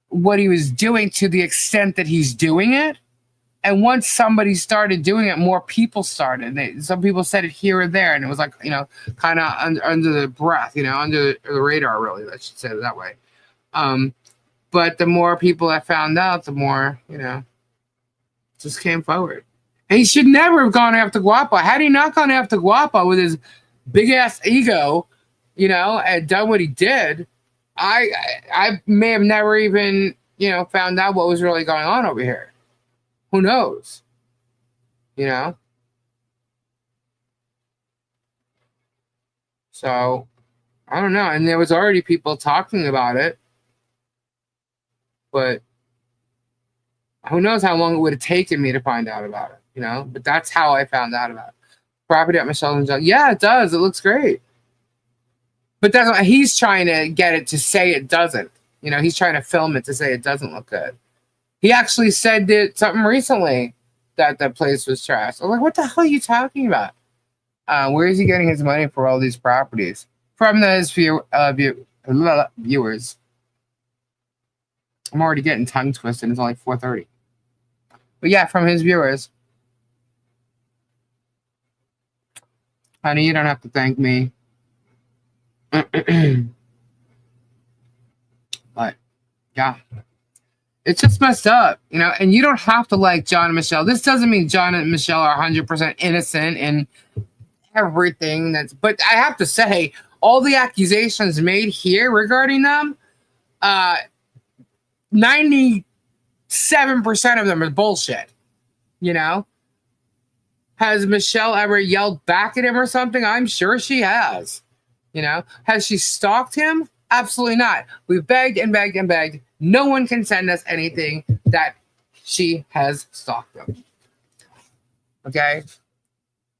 what he was doing to the extent that he's doing it. And once somebody started doing it, more people started. Some people said it here or there, and it was like, kind of under the breath, under the radar, really. I should say it that way. But the more people that found out, the more, just came forward. And he should never have gone after Guapo. Had he not gone after Guapo with his big ass ego, and done what he did, I may have never even, found out what was really going on over here. Who knows? So, I don't know. And there was already people talking about it. But who knows how long it would have taken me to find out about it, But that's how I found out about it. Property at Michelle and John. Yeah, it does. It looks great. But that's what he's trying to get it to say it doesn't. He's trying to film it to say it doesn't look good. He actually said something recently that the place was trash. I'm like, what the hell are you talking about? Where is he getting his money for all these properties? From his viewers. I'm already getting tongue twisted. It's only 4:30. But yeah, from his viewers. Honey, you don't have to thank me. But yeah, it's just messed up, you know. And you don't have to like John and Michelle. This doesn't mean John and Michelle are 100% innocent and everything. But I have to say, all the accusations made here regarding them, 97% of them are bullshit. You know, has Michelle ever yelled back at him or something? I'm sure she has. You know, has she stalked him? Absolutely not. We've begged and begged and begged. No one can send us anything that she has stalked him. Okay?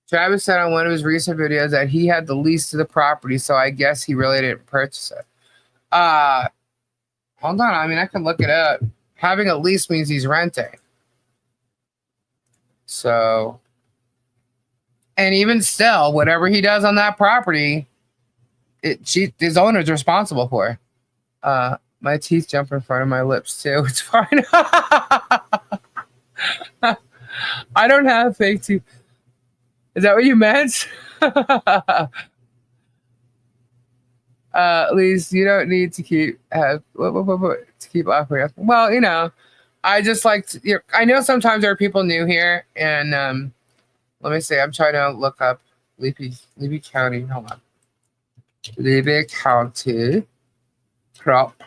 Travis said on one of his recent videos that he had the lease to the property, so I guess he really didn't purchase it. Hold on. I mean, I can look it up. Having a lease means he's renting. So, and even still, whatever he does on that property, his owner's responsible for. My teeth jump in front of my lips too. It's fine. I don't have fake teeth. Is that what you meant? Lise, you don't need to keep offering. Well, you know, I just like to, you know, I know sometimes there are people new here, and let me see. I'm trying to look up Levy County. Hold on. Levy County crop.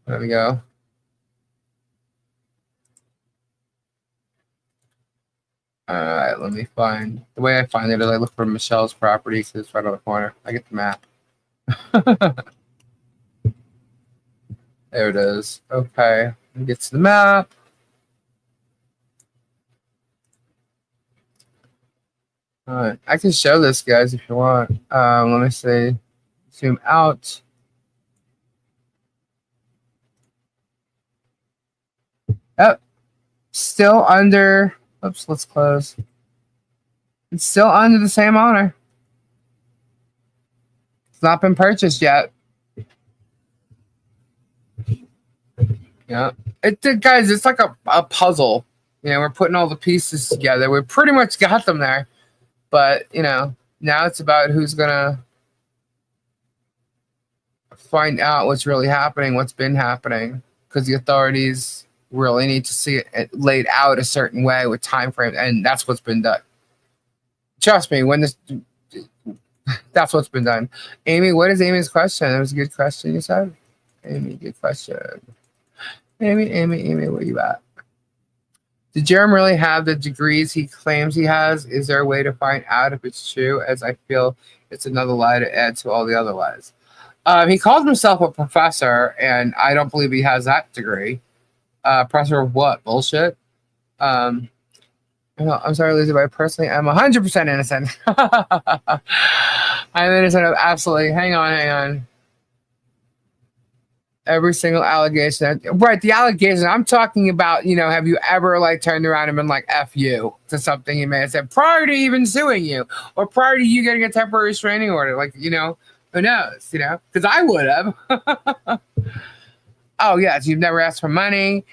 There we go. All right, let me find. The way I find it is I look for Michelle's property because it's right on the corner. I get the map. There it is. Okay, let me get to the map. All right, I can show this, guys, if you want. Let me see. Zoom out. Oh, still under. Oops, let's close. It's still under the same owner. It's not been purchased yet. Yeah, guys, it's like a puzzle. You know, we're putting all the pieces together. We pretty much got them there. But, you know, now it's about who's going to find out what's really happening, what's been happening, because the authorities really need to see it laid out a certain way with time frame, and that's what's been done. Trust me, that's what's been done. Amy, what is Amy's question? That was a good question, you said? Amy, good question. Amy, where you at? Did Jerem really have the degrees he claims he has? Is there a way to find out if it's true? As I feel it's another lie to add to all the other lies. He calls himself a professor, and I don't believe he has that degree. Professor of what? Bullshit? I'm sorry, Lizzie, but I personally am 100% innocent. I'm innocent of absolutely. Hang on. Every single allegation. Right, the allegation. I'm talking about, you know, have you ever like turned around and been like F you to something he may have said prior to even suing you or prior to you getting a temporary restraining order? Like, you know, who knows, you know? Because I would have. Oh, yes, you've never asked for money.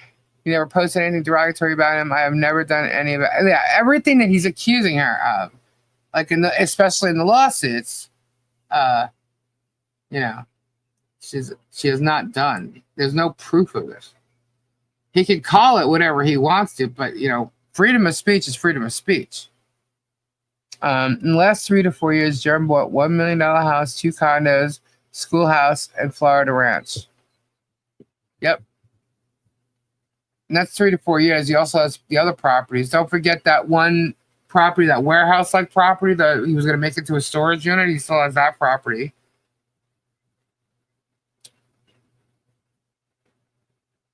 You never posted anything derogatory about him. I have never done any of it. Yeah, everything that he's accusing her of, like especially in the lawsuits, you know, she has not done. There's no proof of this. He can call it whatever he wants to, but you know, freedom of speech is freedom of speech. In the last 3 to 4 years, Jerem bought $1 million house, 2 condos, schoolhouse, and Florida ranch. Yep. And that's 3 to 4 years. He also has the other properties. Don't forget that one property, that warehouse-like property that he was going to make into a storage unit. He still has that property.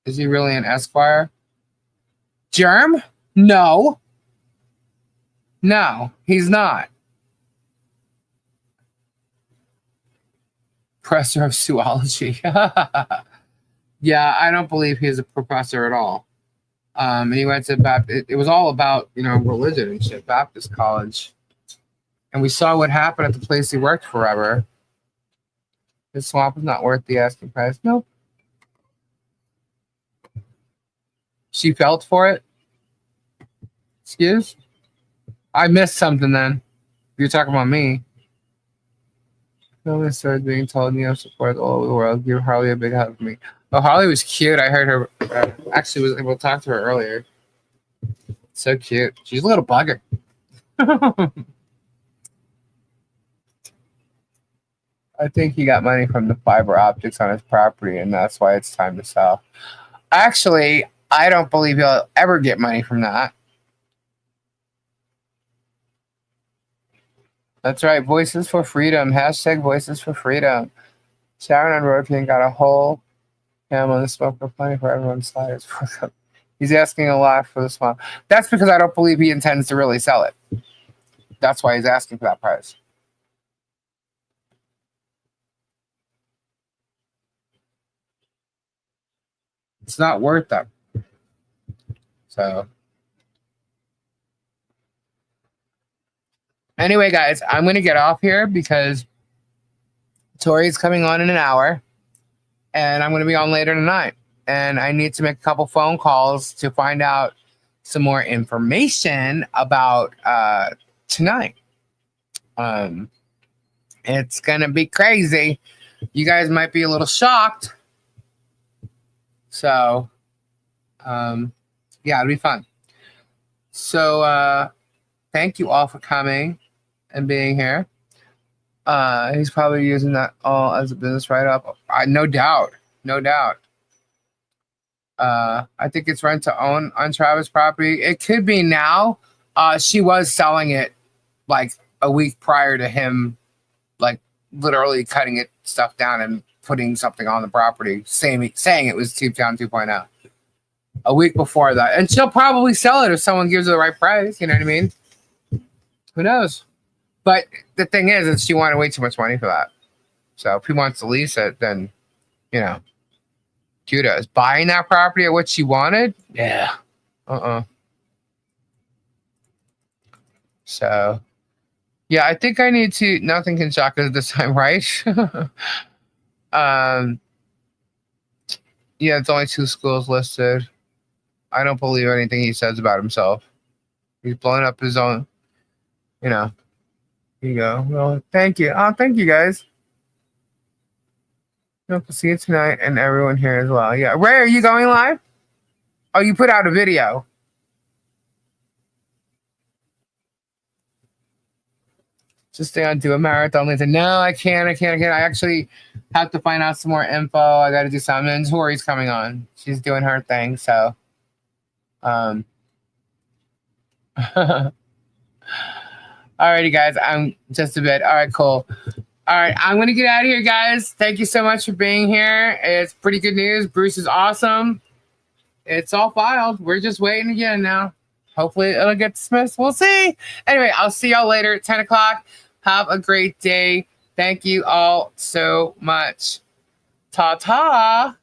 Is he really an Esquire? Jerem? No. No, he's not. Professor of zoology. Yeah, I don't believe he's a professor at all. And he went to Baptist. It was all about, religion and shit, Baptist college. And we saw what happened at the place he worked forever. His swamp was not worth the asking price. Nope. She felt for it. Excuse? I missed something then. You're talking about me. No, started being told, support all over the world. Give Harley a big hug for me. Oh, Harley was cute. I heard her. Actually, was able to talk to her earlier. So cute. She's a little bugger. I think he got money from the fiber optics on his property, and that's why it's time to sell. Actually, I don't believe he'll ever get money from that. That's right. Voices for freedom. Hashtag voices for freedom. Sharon on Roadkin got a whole ham on the smoke for plenty for everyone's sliders. He's asking a lot for the swamp. That's because I don't believe he intends to really sell it. That's why he's asking for that price. It's not worth that. So anyway, guys, I'm going to get off here because Tori's coming on in an hour, and I'm going to be on later tonight. And I need to make a couple phone calls to find out some more information about tonight. It's going to be crazy. You guys might be a little shocked. So, yeah, it'll be fun. So, thank you all for coming and being here. He's probably using that all as a business write-up. No doubt. I think it's rent to own on Travis' property. It could be now. She was selling it like a week prior to him, like literally cutting it stuff down and putting something on the property, saying it was Tube Town 2.0. A week before that. And she'll probably sell it if someone gives her the right price. You know what I mean? Who knows? But the thing is she wanted way too much money for that. So if he wants to lease it, then, kudos. Buying that property at what she wanted? Yeah. So, yeah, I think I need to. Nothing can shock us this time, right? Yeah, it's only 2 schools listed. I don't believe anything he says about himself. He's blowing up his own, Here you go. Well, thank you. Oh, thank you, guys. Hope to see you tonight and everyone here as well. Yeah. Ray, are you going live? Oh, you put out a video. Just stay on, do a marathon. Lisa, no, I can't. I actually have to find out some more info. I got to do something. And Tori's coming on. She's doing her thing. So, alrighty, guys. I'm just a bit. All right, cool. All right, I'm going to get out of here, guys. Thank you so much for being here. It's pretty good news. Bruce is awesome. It's all filed. We're just waiting again now. Hopefully it'll get dismissed. We'll see. Anyway, I'll see y'all later at 10 o'clock. Have a great day. Thank you all so much. Ta-ta.